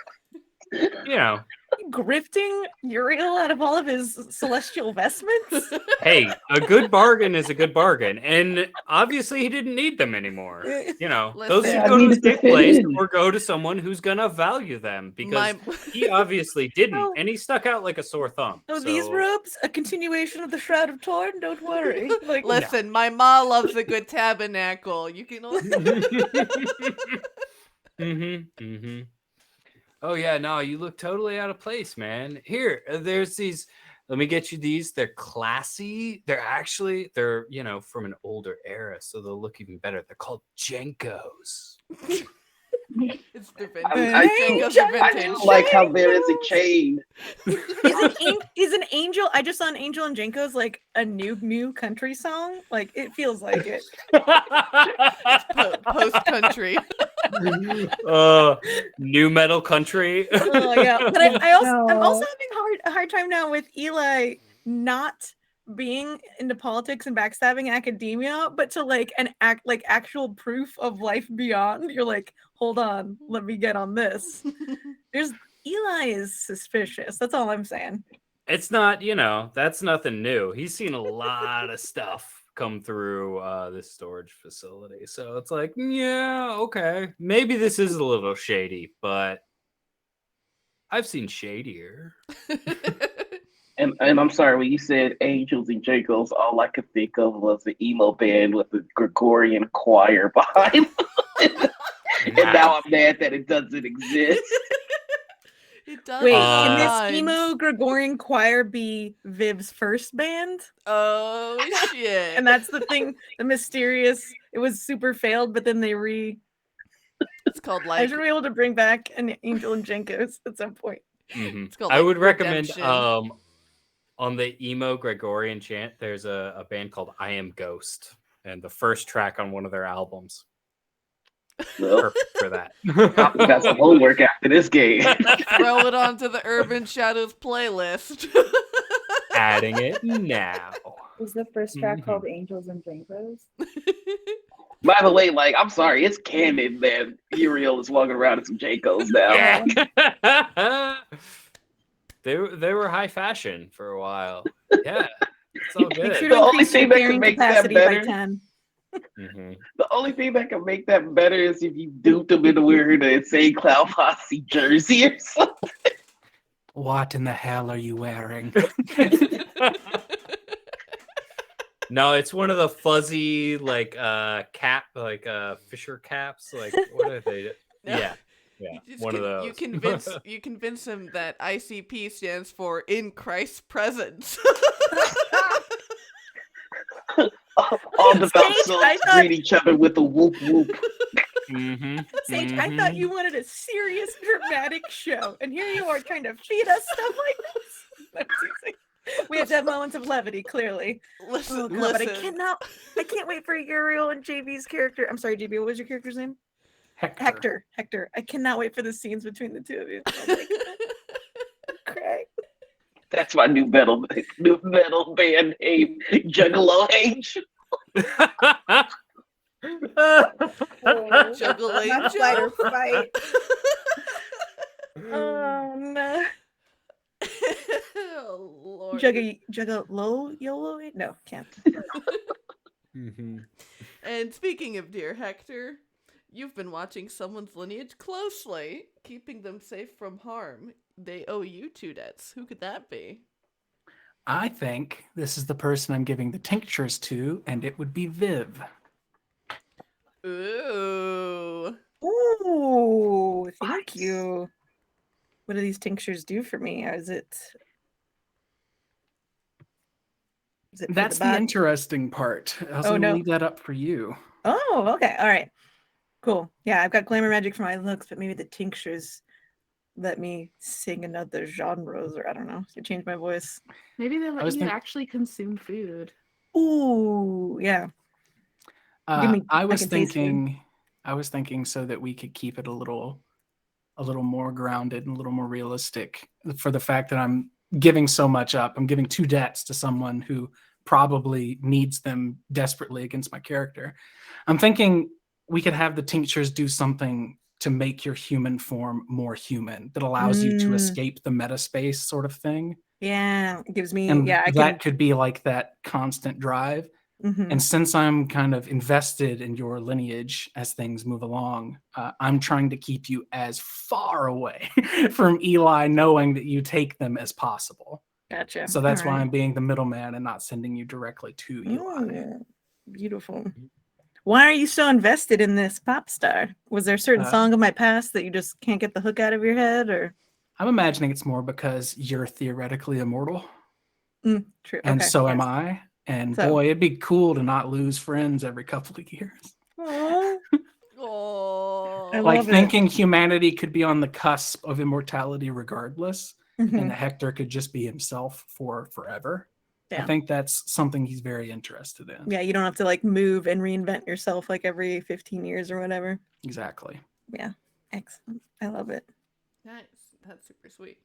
grifting Uriel out of all of his celestial vestments. Hey, a good bargain is a good bargain, and obviously he didn't need them anymore. Those should go to a safe place or go to someone who's gonna value them, because he obviously didn't, and he stuck out like a sore thumb. So these robes, a continuation of the Shroud of Torn. Don't worry. Like, listen, my ma loves a good tabernacle. You can. Oh yeah, no, you look totally out of place, man. Here, there's these. Let me get you these. They're classy. They're from an older era, so they'll look even better. They're called Jenkos. It's the I do like how there is a chain. Is an angel? I just saw an Angel and Jenko's like a new country song. Like, it feels like it. Post country. New metal country. Oh yeah, but I'm also having a hard time now with Eli not being into politics and backstabbing academia, but to like actual proof of life beyond. You're like, hold on, let me get on this. Eli is suspicious. That's all I'm saying. It's not, that's nothing new. He's seen a lot of stuff come through this storage facility. So it's like, yeah, okay. Maybe this is a little shady, but I've seen shadier. And I'm sorry, when you said Angels and Jacobs, all I could think of was the emo band with the Gregorian choir behind it. And now I'm mad that it doesn't exist. It does. Wait, Uh, can this sometimes. emo Gregorian choir be Viv's first band? Oh shit! And that's the thing, the mysterious. It was super failed, but then they It's called I like. should be able to bring back an Angel and Jenkos at some point. It's called, I like, would recommend Redemption. on the emo Gregorian chant, there's a band called I Am Ghost, and the first track on one of their albums. Well, Perfect for that. I got some homework after this game. Throw it onto the Urban Shadows playlist. Adding it now. Was the first track called Angels and Jankos? By the way, like, I'm sorry, it's canon that Uriel is walking around in some Jacobs now. Yeah. they were high fashion for a while. Yeah, it's all Make good. sure The to only increase your thing that can carrying make that capacity by better- 10. Mhm. The only thing that can make that better is if you duped him into wearing an Insane Clown Posse jersey or something. What in the hell are you wearing? No, it's one of the fuzzy like cap like Fisher caps. Like what are they? No. Yeah, You just one of those. You convince him that ICP stands for in Christ's presence. All the Sage, I thought- greet each other with a whoop whoop. Sage, I thought you wanted a serious, dramatic show, and here you are trying to feed us stuff like this. I'm teasing. We have to have moments of levity, clearly. Listen, Oh, God, but listen. I can't wait for Uriel and JB's character. I'm sorry, JB, what was your character's name? Hector. Hector. I cannot wait for the scenes between the two of you. Oh my God. Craig. That's my new metal band name, Juggalo H. Juggle Not Angel. fight or fight. Oh no. Oh, Lord. Juggalo YOLO? No, can't. And speaking of dear Hector, you've been watching someone's lineage closely, keeping them safe from harm. They owe you 2 debts. Who could that be? I think this is the person I'm giving the tinctures to, and it would be Viv. Ooh. Ooh, thank you. What do these tinctures do for me? Is it for That's the body? interesting part. I was going to leave that up for you. Oh, okay. All right. Cool. Yeah, I've got glamour magic for my looks, but maybe the tinctures let me sing another genres, or I don't know, to change my voice. Maybe they let was you think- actually consume food. Ooh, yeah. I was can taste food. thinking so that we could keep it a little more grounded and a little more realistic, for the fact that I'm giving so much up. I'm giving 2 debts to someone who probably needs them desperately against my character. I'm thinking we could have the tinctures do something to make your human form more human, that allows you to escape the meta space sort of thing. Yeah, it gives me, And I that could be like that constant drive. Mhm. And since I'm kind of invested in your lineage as things move along, I'm trying to keep you as far away from Eli, knowing that you take them as possible. Gotcha. So that's All why right. I'm being the middleman and not sending you directly to Eli. Beautiful. Why are you so invested in this pop star? Was there a certain song of my past that you just can't get the hook out of your head, or? I'm imagining it's more because you're theoretically immortal. True. And Okay, so am yes. I. And So- boy, it'd be cool to not lose friends every couple of years. Aw. Oh. I Like love it. thinking humanity could be on the cusp of immortality regardless, Mhm. and that Hector could just be himself for forever. Yeah. I think that's something he's very interested in. Yeah, you don't have to like move and reinvent yourself like every 15 years or whatever. Exactly. Yeah. Excellent. I love it. Nice. That's super sweet.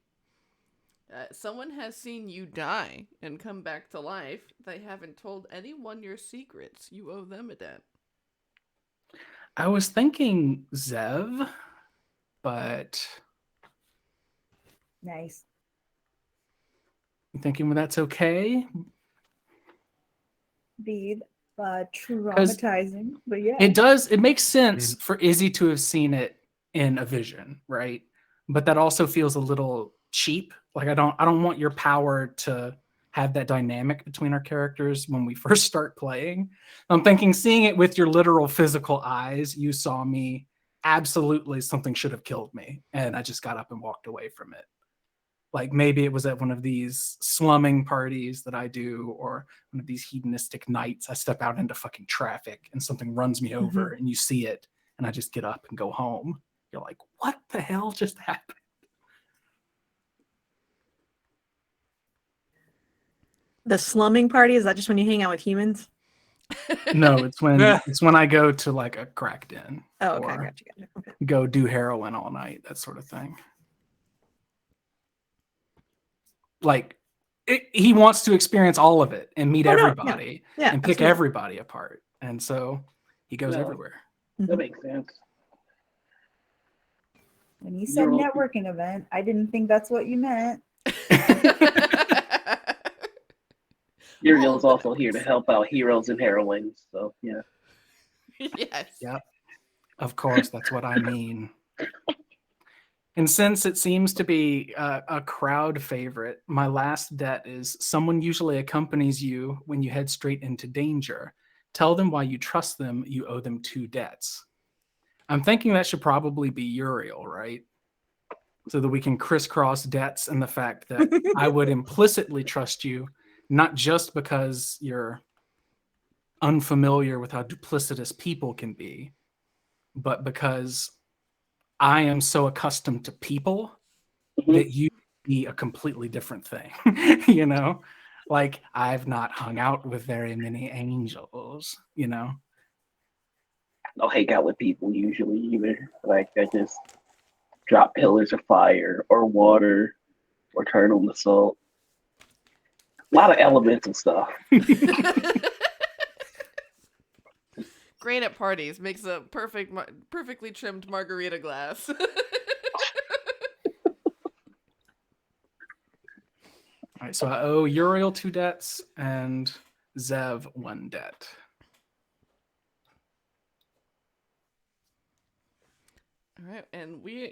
Someone has seen you die and come back to life. They haven't told anyone your secrets. You owe them a debt. I was thinking Zev, but Nice. I'm thinking that's okay. Be traumatizing, but yeah. It makes sense for Izzy to have seen it in a vision, right? But that also feels a little cheap. Like I don't want your power to have that dynamic between our characters when we first start playing. I'm thinking seeing it with your literal physical eyes, you saw me, absolutely something should have killed me. And I just got up and walked away from it. Like maybe it was at one of these slumming parties that I do, or one of these hedonistic nights. I step out into fucking traffic and something runs me over and you see it and I just get up and go home. You're like, what the hell just happened? The slumming party, is that just when you hang out with humans? No, it's when I go to like a crack den. Oh, okay, or gotcha. Okay. go do heroin all night, that sort of thing. Like he wants to experience all of it and meet everybody and pick absolutely. everybody apart. And so he goes everywhere. That makes sense. When you said You're networking event, I didn't think that's what you meant. Uriel's also here to help out heroes and heroines. So yeah. Yes. Yep. Of course, that's what I mean. And since it seems to be a crowd favorite, my last debt is someone usually accompanies you when you head straight into danger. Tell them why you trust them, you owe them 2 debts. I'm thinking that should probably be Uriel, right? So that we can crisscross debts and the fact that I would implicitly trust you, not just because you're unfamiliar with how duplicitous people can be, but because I am so accustomed to people that you be a completely different thing. You know, like I've not hung out with very many angels, you know. I don't hang out with people usually either. Like I just drop pillars of fire or water or turn on the salt. A lot of elemental stuff. Great at parties, makes a perfectly trimmed margarita glass. All right, so I owe Uriel 2 debts and Zev 1 debt. All right, and we're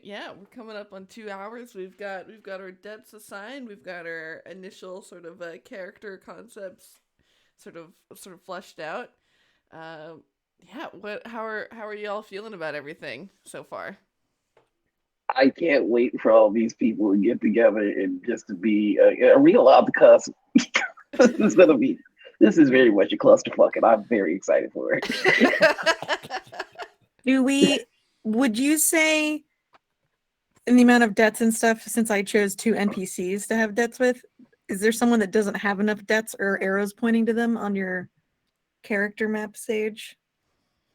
coming up on 2 hours. We've got our debts assigned. We've got our initial sort of character concepts sort of fleshed out. How are y'all feeling about everything so far? I can't wait for all these people to get together and just to be are we allowed to cuss? This is very much a clusterfuck, and I'm very excited for it. Would you say in the amount of debts and stuff, since I chose 2 NPCs to have debts with, is there someone that doesn't have enough debts or arrows pointing to them on your character map stage?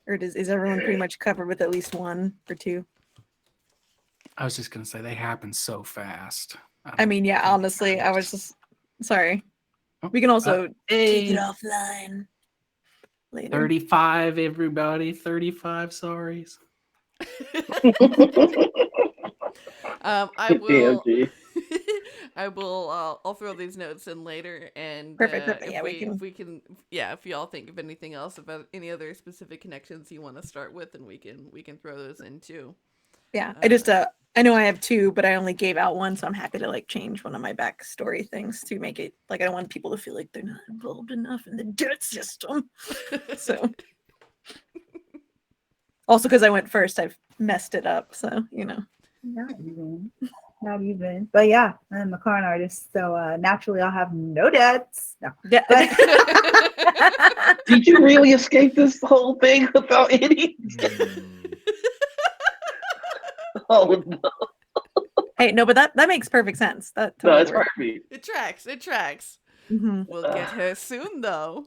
Or is everyone pretty much covered with at least 1 or 2? I was just going to say they happen so fast. I mean, yeah, honestly, I was just sorry. We can also take it offline later. 35, everybody. 35 sorries. I will. I'll throw these notes in later, and Perfect. Yeah, if y'all think of anything else about any other specific connections you want to start with, then we can throw those in too. Yeah, I know I have 2, but I only gave out 1, so I'm happy to like change one of my backstory things to make it like I don't want people to feel like they're not involved enough in the debt system. So also because I went first, I've messed it up. So you know, Not even. But yeah, I'm a con artist, so naturally I'll have no debts. No. yeah. Did you really escape this whole thing without any? Oh no! Hey, no, but that makes perfect sense. That No, totally it's works. perfect. It tracks. Mhm. We'll get her soon, though.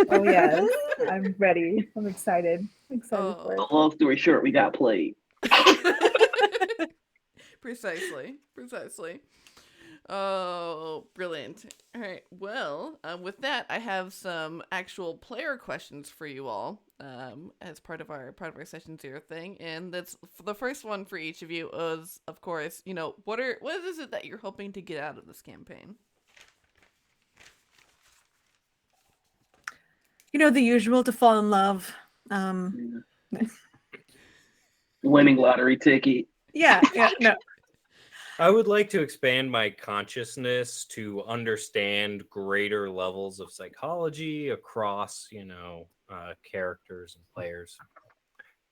Oh yes, I'm ready. I'm excited. For it. So long story short, we got played. Precisely. Oh, brilliant. All right. Well, with that, I have some actual player questions for you all, as part of our session 0 thing, and that's the first one for each of you is, of course, what is it that you're hoping to get out of this campaign? The usual, to fall in love. Winning lottery ticket. Yeah, no. I would like to expand my consciousness to understand greater levels of psychology across, characters and players.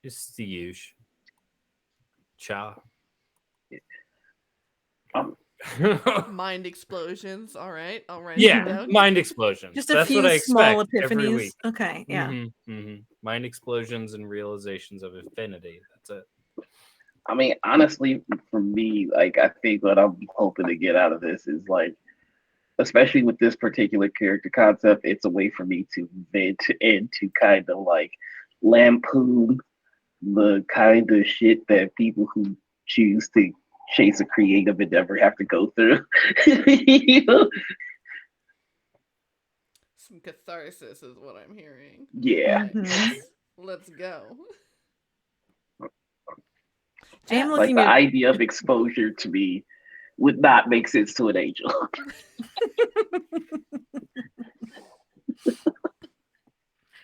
Just the usual. Cha. Mind explosions. All right. Yeah, mind explosions. Just a That's few what I small expect every epiphanies. week. Okay, yeah. Mind explosions and realizations of infinity. That's it. I mean, honestly, for me, like, I think what I'm hoping to get out of this is like, especially with this particular character concept, it's a way for me to vent and to kind of like lampoon the kind of shit that people who choose to chase a creative endeavor have to go through. You know? Some catharsis is what I'm hearing. Yeah. Mhm. Let's go. I am Like looking the at idea of exposure to me would not make sense to an angel.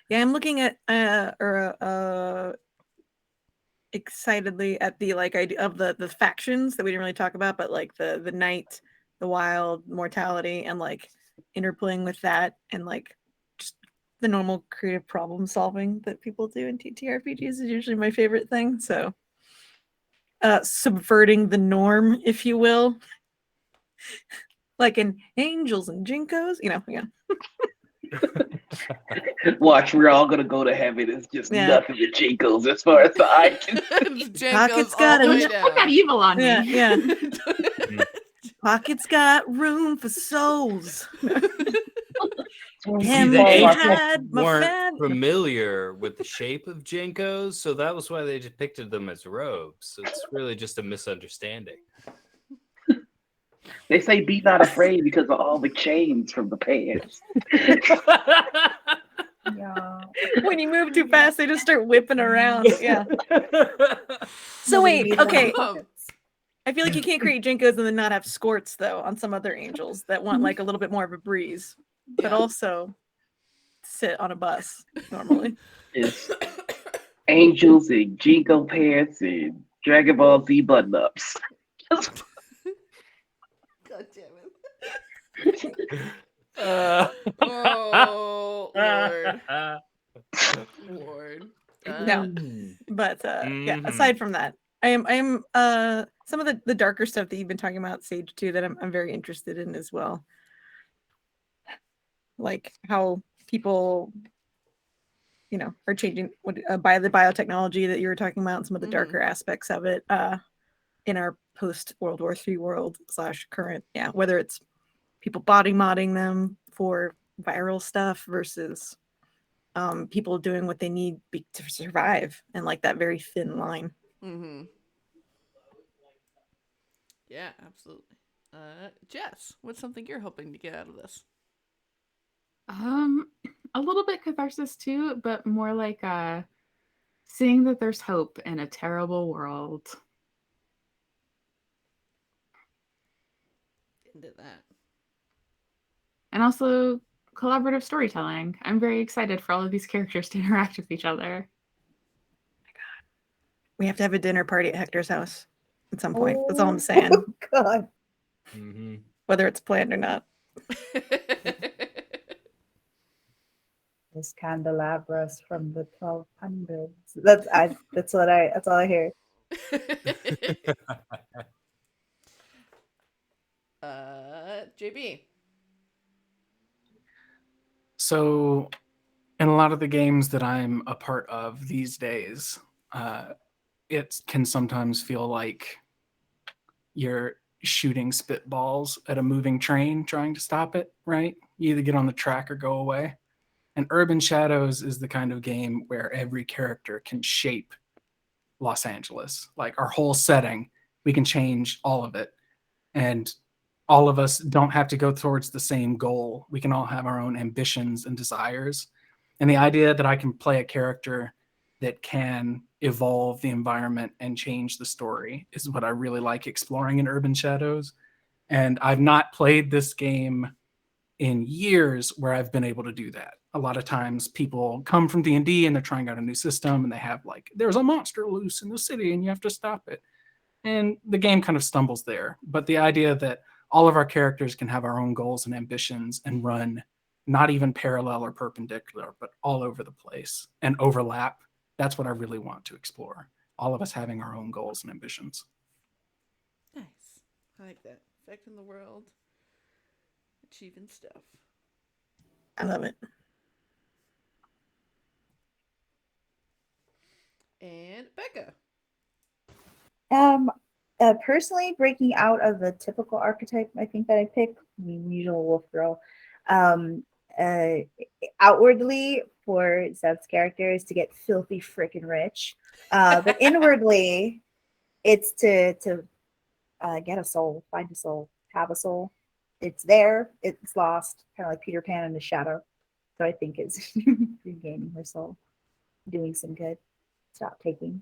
yeah, I'm looking at excitedly at the like idea of the factions that we didn't really talk about, but like the night, the wild, mortality, and like interplaying with that and like just the normal creative problem solving that people do in TTRPGs is usually my favorite thing. So subverting the norm, if you will. Like in Angels and Jinkos, yeah. Watch, we're all gonna go to heaven. It's just Yeah. nothing but Jinkos as far as the eye can see. Jenkins got all the a- way Put that down. evil on me. Yeah. Pockets got room for souls. See, Him the they angels had my weren't fam- familiar with the shape of Jinkos, so that was why they depicted them as robes. So it's really just a misunderstanding. They say be not afraid because of all the chains from the pants. Yeah. When you move too fast, they just start whipping around. Yeah. So wait, Maybe they'll okay. be- I feel like you can't create Jinkos and then not have skorts though on some other angels that want like a little bit more of a breeze, but also sit on a bus normally. It's angels and Jinko pants and Dragon Ball Z button ups. God damn it. Oh, Lord. Lord. No. But yeah, Mhm. aside from that, I am some of the darker stuff that you've been talking about, Sage, too, that I'm very interested in as well. Like how people, are changing by the biotechnology that you were talking about, and some of the darker aspects of it in our post World War III world / current, whether it's people body modding them for viral stuff versus people doing what they need to survive, and like that very thin line. Mm-hmm. Yeah, absolutely. Jess, what's something you're hoping to get out of this? A little bit catharsis too, but more like seeing that there's hope in a terrible world. Into that. And also collaborative storytelling. I'm very excited for all of these characters to interact with each other. We have to have a dinner party at Hector's house at some point. That's all I'm saying. Oh, God. Mhm. Whether it's planned or not. Those candelabras from the 1200s. That's all I hear. JB. So, in a lot of the games that I'm a part of these days, it can sometimes feel like you're shooting spitballs at a moving train trying to stop it, right? You either get on the track or go away. And Urban Shadows is the kind of game where every character can shape Los Angeles. Like our whole setting, we can change all of it. And all of us don't have to go towards the same goal. We can all have our own ambitions and desires. And the idea that I can play a character that can evolve the environment and change the story is what I really like exploring in Urban Shadows. And I've not played this game in years where I've been able to do that. A lot of times people come from D&D and they're trying out a new system and they have like, there's a monster loose in the city and you have to stop it. And the game kind of stumbles there. But the idea that all of our characters can have our own goals and ambitions and run not even parallel or perpendicular, but all over the place and overlap, that's what I really want to explore. All of us having our own goals and ambitions. Nice. I like that. Affecting the world, achieving stuff. I love it. And Becca. Personally, breaking out of the typical archetype, I think that I pick, usual wolf girl. Um, uh, Outwardly, for Zev's character is to get filthy freaking rich, but inwardly, it's to get a soul, find a soul, have a soul. It's there, it's lost, kind of like Peter Pan in the shadow. So I think it's regaining her soul, doing some good, stop taking.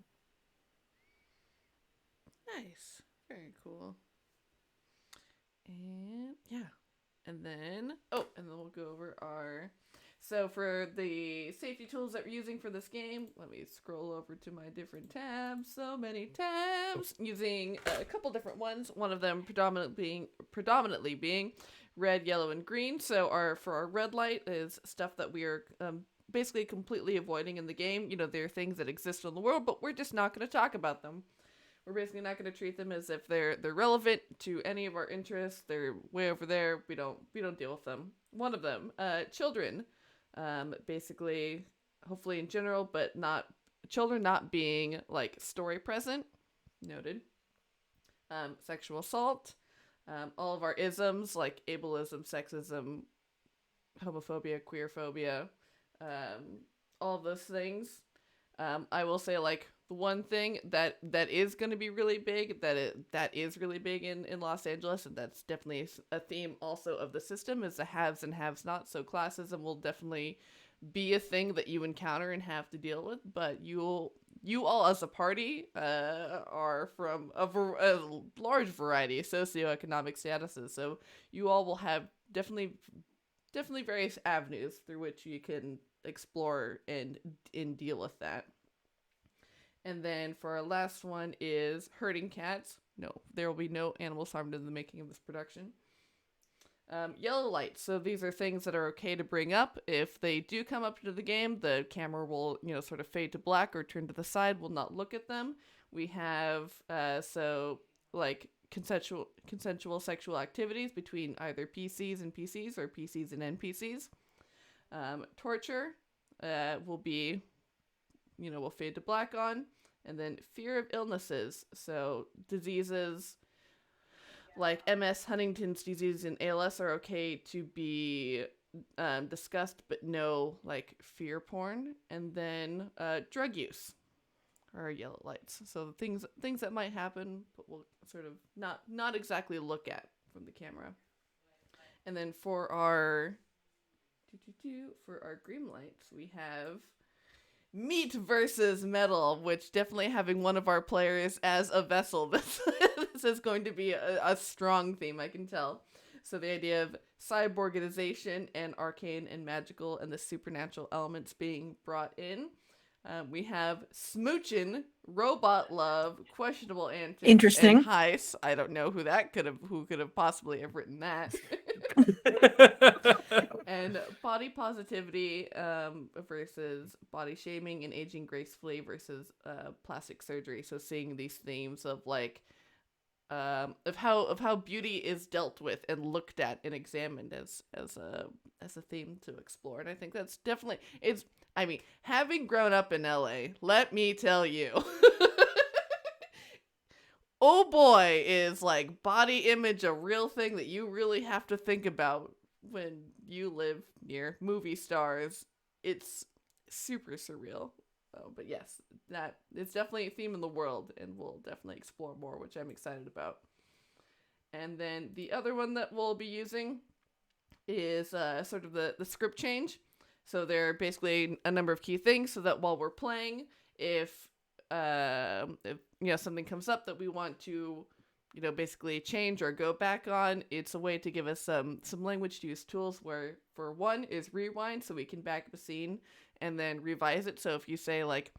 Nice. Very cool. And yeah. And then we'll go over our. So for the safety tools that we're using for this game, let me scroll over to my different tabs. So many tabs. Using a couple different ones. One of them predominantly being red, yellow, and green. So for our red light is stuff that we are basically completely avoiding in the game. You know, there are things that exist in the world, but we're just not going to talk about them. We're basically not going to treat them as if they're relevant to any of our interests. They're way over there. We don't deal with them. One of them, children, basically, hopefully in general, but not children not being like story present. Noted. Sexual assault. All of our isms like ableism, sexism, homophobia, queerphobia, all of those things. I will say like the one thing that is going to be really big, that is really big in Los Angeles, and that's definitely a theme also of the system, is the haves and haves not. So classism will definitely be a thing that you encounter and have to deal with, but you all as a party are from a large variety of socioeconomic statuses, so you all will have definitely various avenues through which you can explore and deal with that. And then for our last one is herding cats. No, there will be no animals harmed in the making of this production. Yellow lights. So these are things that are okay to bring up. If they do come up into the game, the camera will, sort of fade to black or turn to the side. Will not look at them. We have, consensual sexual activities between either PCs and PCs or PCs and NPCs. Torture will be, will fade to black on. And then fear of illnesses. So diseases like MS, Huntington's disease, and ALS are okay to be discussed, but no like fear porn. And then drug use are yellow lights. So things that might happen, but we'll sort of not exactly look at from the camera. And then for our green lights, we have meat versus metal, which definitely having one of our players as a vessel, this is going to be a strong theme, I can tell. So the idea of cyborgization and arcane and magical and the supernatural elements being brought in. We have smoochin', robot love, questionable antics, Interesting. and heist. I don't know who could have possibly have written that. And body positivity versus body shaming, and aging gracefully versus plastic surgery. So seeing these themes of like of how beauty is dealt with and looked at and examined as a theme to explore. And I think that's definitely having grown up in LA, let me tell you. Oh boy, is like body image a real thing that you really have to think about when you live near movie stars. It's super surreal. But yes, that it's definitely a theme in the world, and we'll definitely explore more, which I'm excited about. And then the other one that we'll be using is sort of the script change. So there are basically a number of key things, so that while we're playing, if something comes up that we want to basically change or go back on, it's a way to give us some language to use tools where, for one, is rewind, so we can back up a scene and then revise it. So if you say like,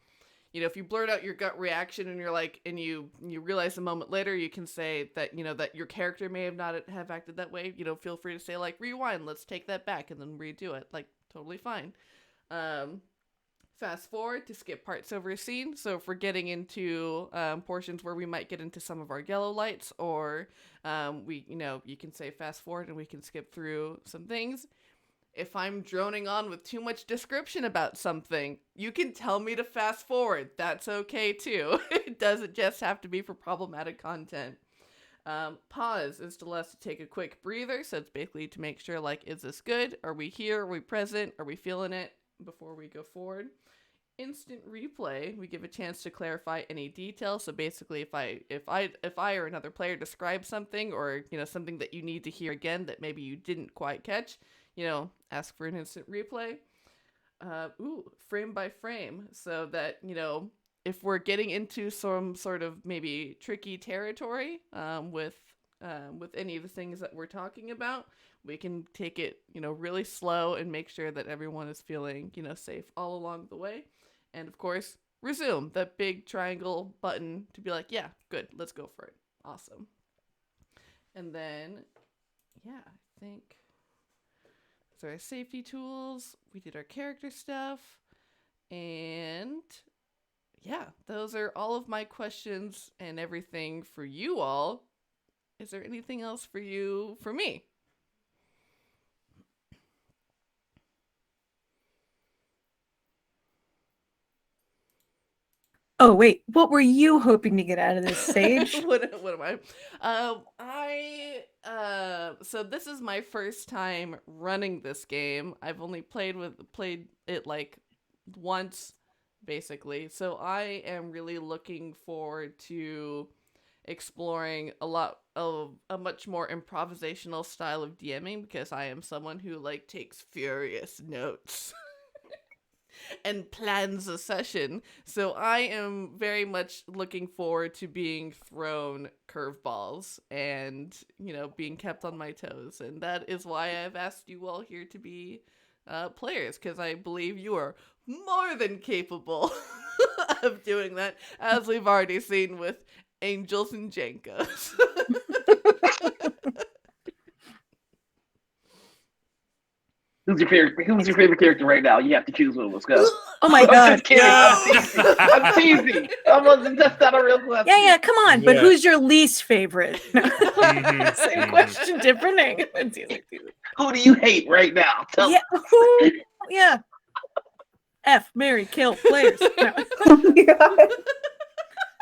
if you blurt out your gut reaction and you're like, and you realize a moment later, you can say that, that your character may have not have acted that way. Feel free to say like, rewind, let's take that back and then redo it. Like, totally fine. Fast forward to skip parts over a scene. So if we're getting into portions where we might get into some of our yellow lights, or you can say fast forward and we can skip through some things. If I'm droning on with too much description about something, you can tell me to fast forward. That's okay too. It doesn't just have to be for problematic content. Pause is to let us take a quick breather. So it's basically to make sure, like, is this good? Are we here? Are we present? Are we feeling it before we go forward? Instant replay, we give a chance to clarify any details. So basically, if I or another player describe something, or something that you need to hear again that maybe you didn't quite catch, ask for an instant replay. Frame by frame, so that if we're getting into some sort of maybe tricky territory with any of the things that we're talking about, we can take it really slow and make sure that everyone is feeling safe all along the way. And of course, resume, that big triangle button to be like, yeah, good, let's go for it. Awesome. And then, yeah, I think those are our safety tools. We did our character stuff. And yeah, those are all of my questions and everything for you all. Is there anything else for me? Oh, wait. What were you hoping to get out of this, Sage? What am I? So this is my first time running this game. I've only played it like once, basically. So I am really looking forward to exploring a much more improvisational style of DMing, because I am someone who like takes furious notes. And plans a session. So I am very much looking forward to being thrown curveballs and, being kept on my toes. And that is why I've asked you all here to be players, because I believe you are more than capable of doing that, as we've already seen with Angels and Jenkos. Who's your favorite character right now? You have to choose one. Let's go. Oh my god. I'm just kidding. I'm teasing. That's not a real question. Yeah, come on. But Yeah. who's your least favorite? Mhm, Same mhm. question, different name. Who do you hate right now? Tell Yeah. Who? Yeah. F, Mary, kill, players. No. Oh my God.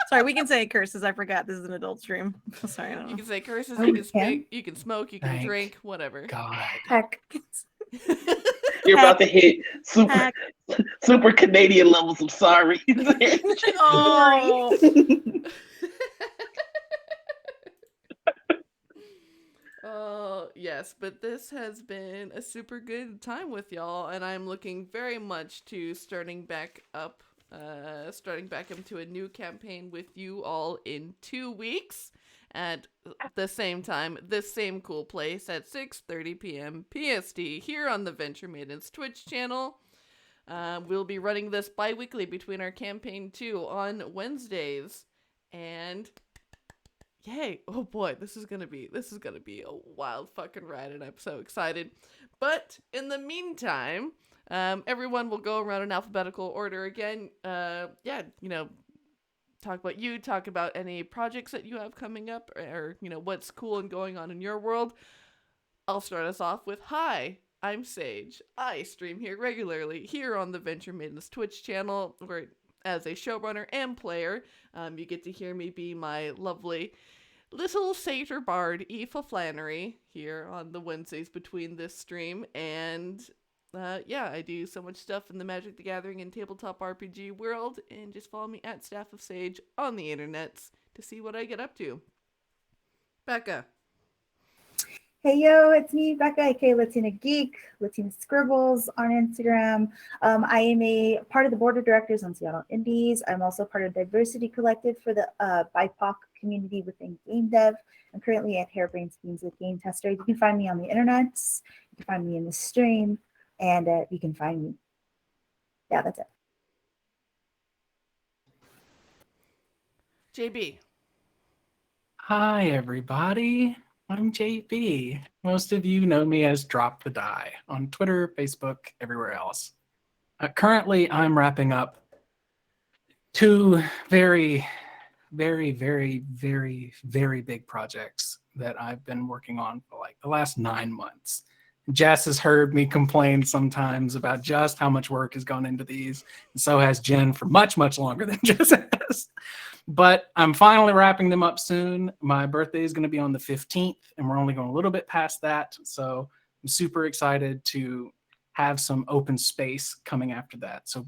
Sorry, we can say curses. I forgot this is an adult stream. Sorry, I don't You know. can say curses, Oh, you we can can? speak, you can smoke, you can Thank drink, whatever. God. Heck. You're about to hit super Heck. super Canadian levels of sorry. Oh. Yes, but this has been a super good time with y'all, and I'm looking very much to starting back up into a new campaign with you all in 2 weeks at the same time, this same cool place at 6:30 p.m. PST here on the Venture Maidens Twitch channel. We'll be running this bi-weekly between our campaign 2 on Wednesdays, and yay! Oh boy, this is gonna be a wild fucking ride, and I'm so excited. But in the meantime, everyone will go around in alphabetical order again. Talk about any projects that you have coming up, or what's cool and going on in your world. I'll start us off with, hi, I'm Sage. I stream here regularly here on the Venture Maidens Twitch channel, where as a showrunner and player, you get to hear me be my lovely little satyr bard, Aoife Flannery, here on the Wednesdays between this stream. And I do so much stuff in the Magic the Gathering and tabletop RPG world, and just follow me at Staff of Sage on the internets to see what I get up to. Becca. Hey yo, it's me, Becca, aka Latina Geek, Latina Scribbles on Instagram. I am a part of the board of directors on Seattle Indies. I'm also part of Diversity Collective for the BIPOC community within game dev. I'm currently at Harpring Schemes with Game Tester. You can find me on the internets. You can find me in the stream, and you can find me. Yeah, that's it. JB. Hi, everybody. I'm JB. Most of you know me as Drop the Die on Twitter, Facebook, everywhere else. Currently, I'm wrapping up two very, very, very, very, very big projects that I've been working on for like the last 9 months. Jess has heard me complain sometimes about just how much work has gone into these, and so has Jen for much, much longer than Jess has. But I'm finally wrapping them up soon. My birthday is going to be on the 15th, and we're only going a little bit past that. So I'm super excited to have some open space coming after that. So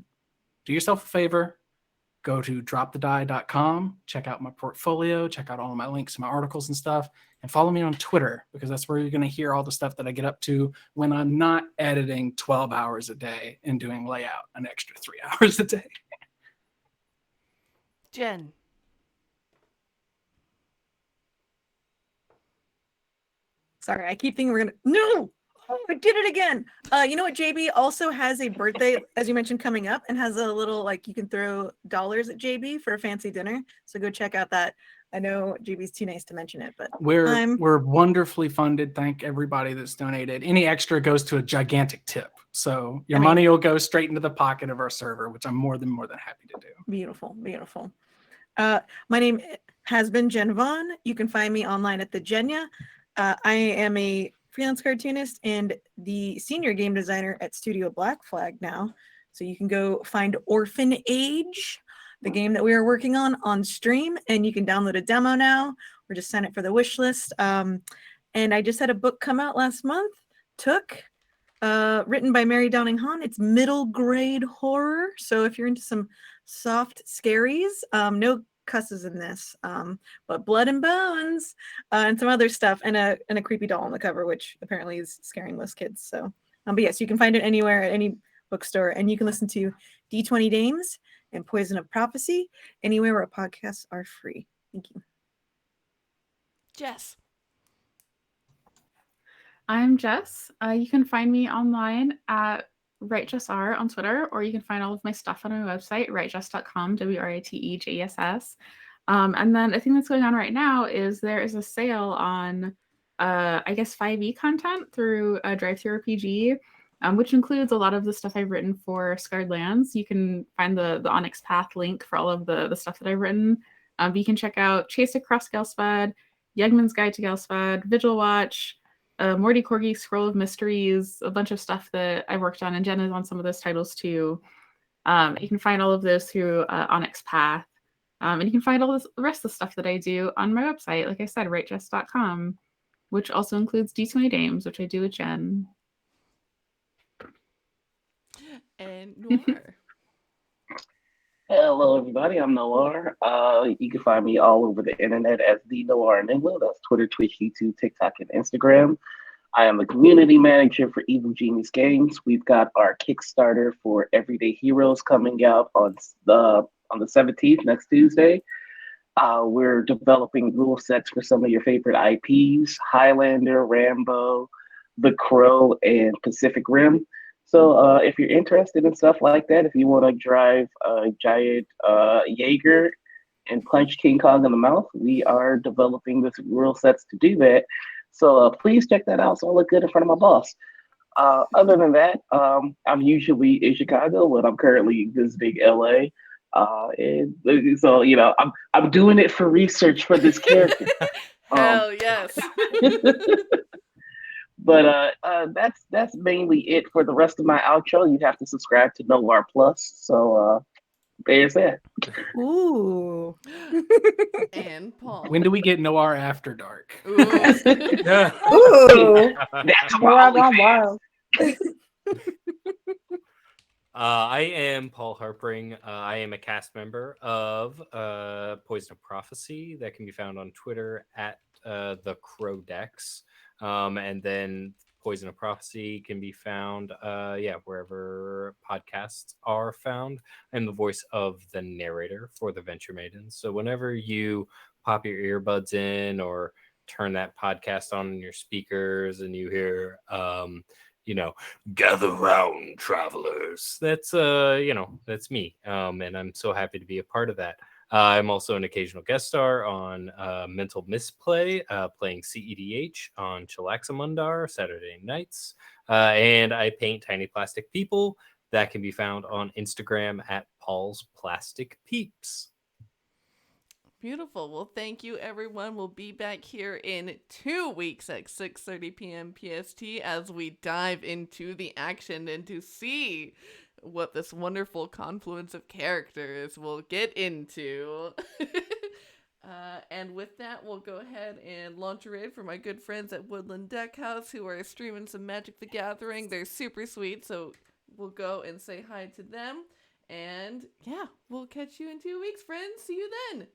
do yourself a favor, go to dropthedie.com, check out my portfolio, check out all of my links to my articles and stuff, and follow me on Twitter, because that's where you're going to hear all the stuff that I get up to when I'm not editing 12 hours a day and doing layout an extra 3 hours a day. Jen. Sorry, I keep thinking we're gonna. No! Oh, I did it again. You know what? JB also has a birthday, as you mentioned, coming up, and has a little like you can throw dollars at JB for a fancy dinner. So go check out that. I know JB's too nice to mention it, but we're wonderfully funded. Thank everybody that's donated. Any extra goes to a gigantic tip, so your money will go straight into the pocket of our server, which I'm more than happy to do. Beautiful, beautiful. My name has been Jen Vaughn. You can find me online at the Jenya. I am a freelance cartoonist and the senior game designer at Studio Black Flag now. So you can go find Orphan Age, the game that we are working on stream, and you can download a demo now or just sign up for the wish list. And I just had a book come out last month, written by Mary Downing Hahn. It's middle grade horror. So if you're into some soft scaries, no cusses in this, but blood and bones, and some other stuff, and a creepy doll on the cover, which apparently is scaring most kids. So, but yes, you can find it anywhere at any bookstore, and you can listen to D20 Dames and Poison of Prophecy anywhere where podcasts are free. Thank you. Jess. I'm Jess. You can find me online at WriteJessR on Twitter, or you can find all of my stuff on my website, writejess.com, WRITEJESS. And then a thing that's going on right now is there is a sale on, I guess, 5e content through DriveThruRPG, which includes a lot of the stuff I've written for Scarred Lands. You can find the Onyx Path link for all of the stuff that I've written. But you can check out Chase Across Gelspad, Yegman's Guide to Gelspad, Vigil Watch, Morty Corgi, Scroll of Mysteries, a bunch of stuff that I worked on, and Jen is on some of those titles too. You can find all of those through Onyx Path. And you can find all the rest of the stuff that I do on my website, like I said, writejess.com, which also includes D20 Dames, which I do with Jen. And Noir. Hello, everybody. I'm Noir. You can find me all over the internet as the Noir Enigma. That's Twitter, Twitch, YouTube, TikTok, and Instagram. I am the community manager for Evil Genius Games. We've got our Kickstarter for Everyday Heroes coming out on the 17th, next Tuesday. We're developing rule sets for some of your favorite IPs: Highlander, Rambo, The Crow, and Pacific Rim. So if you're interested in stuff like that, if you want to drive a giant Jaeger and punch King Kong in the mouth, we are developing this rule sets to do that. So please check that out so I look good in front of my boss. Other than that, I'm usually in Chicago, but I'm currently visiting LA. And so, you know, I'm doing it for research for this character. Hell yes. But that's mainly it for the rest of my outro. You have to subscribe to Noir Plus. So there's that. Ooh. And Paul. When do we get Noir After Dark? Ooh. Ooh. That's Wild, my wild, OnlyFans. wild. I am Paul Harpring. I am a cast member of Poison of Prophecy that can be found on Twitter at the Crowdex. And then Poison of Prophecy can be found, wherever podcasts are found. I'm the voice of the narrator for the Venture Maidens. So whenever you pop your earbuds in or turn that podcast on your speakers and you hear, gather round, travelers. That's, that's me. And I'm so happy to be a part of that. I'm also an occasional guest star on Mental Misplay, playing CEDH on Chilaxamundar Saturday nights. And I paint tiny plastic people. That can be found on Instagram at Paul's Plastic Peeps. Beautiful. Well, thank you, everyone. We'll be back here in 2 weeks at 6:30 p.m. PST as we dive into the action and to see what this wonderful confluence of characters will get into. And with that, we'll go ahead and launch a raid for my good friends at Woodland Deckhouse who are streaming some Magic the Gathering. They're super sweet, so we'll go and say hi to them. And yeah, we'll catch you in 2 weeks, friends. See you then.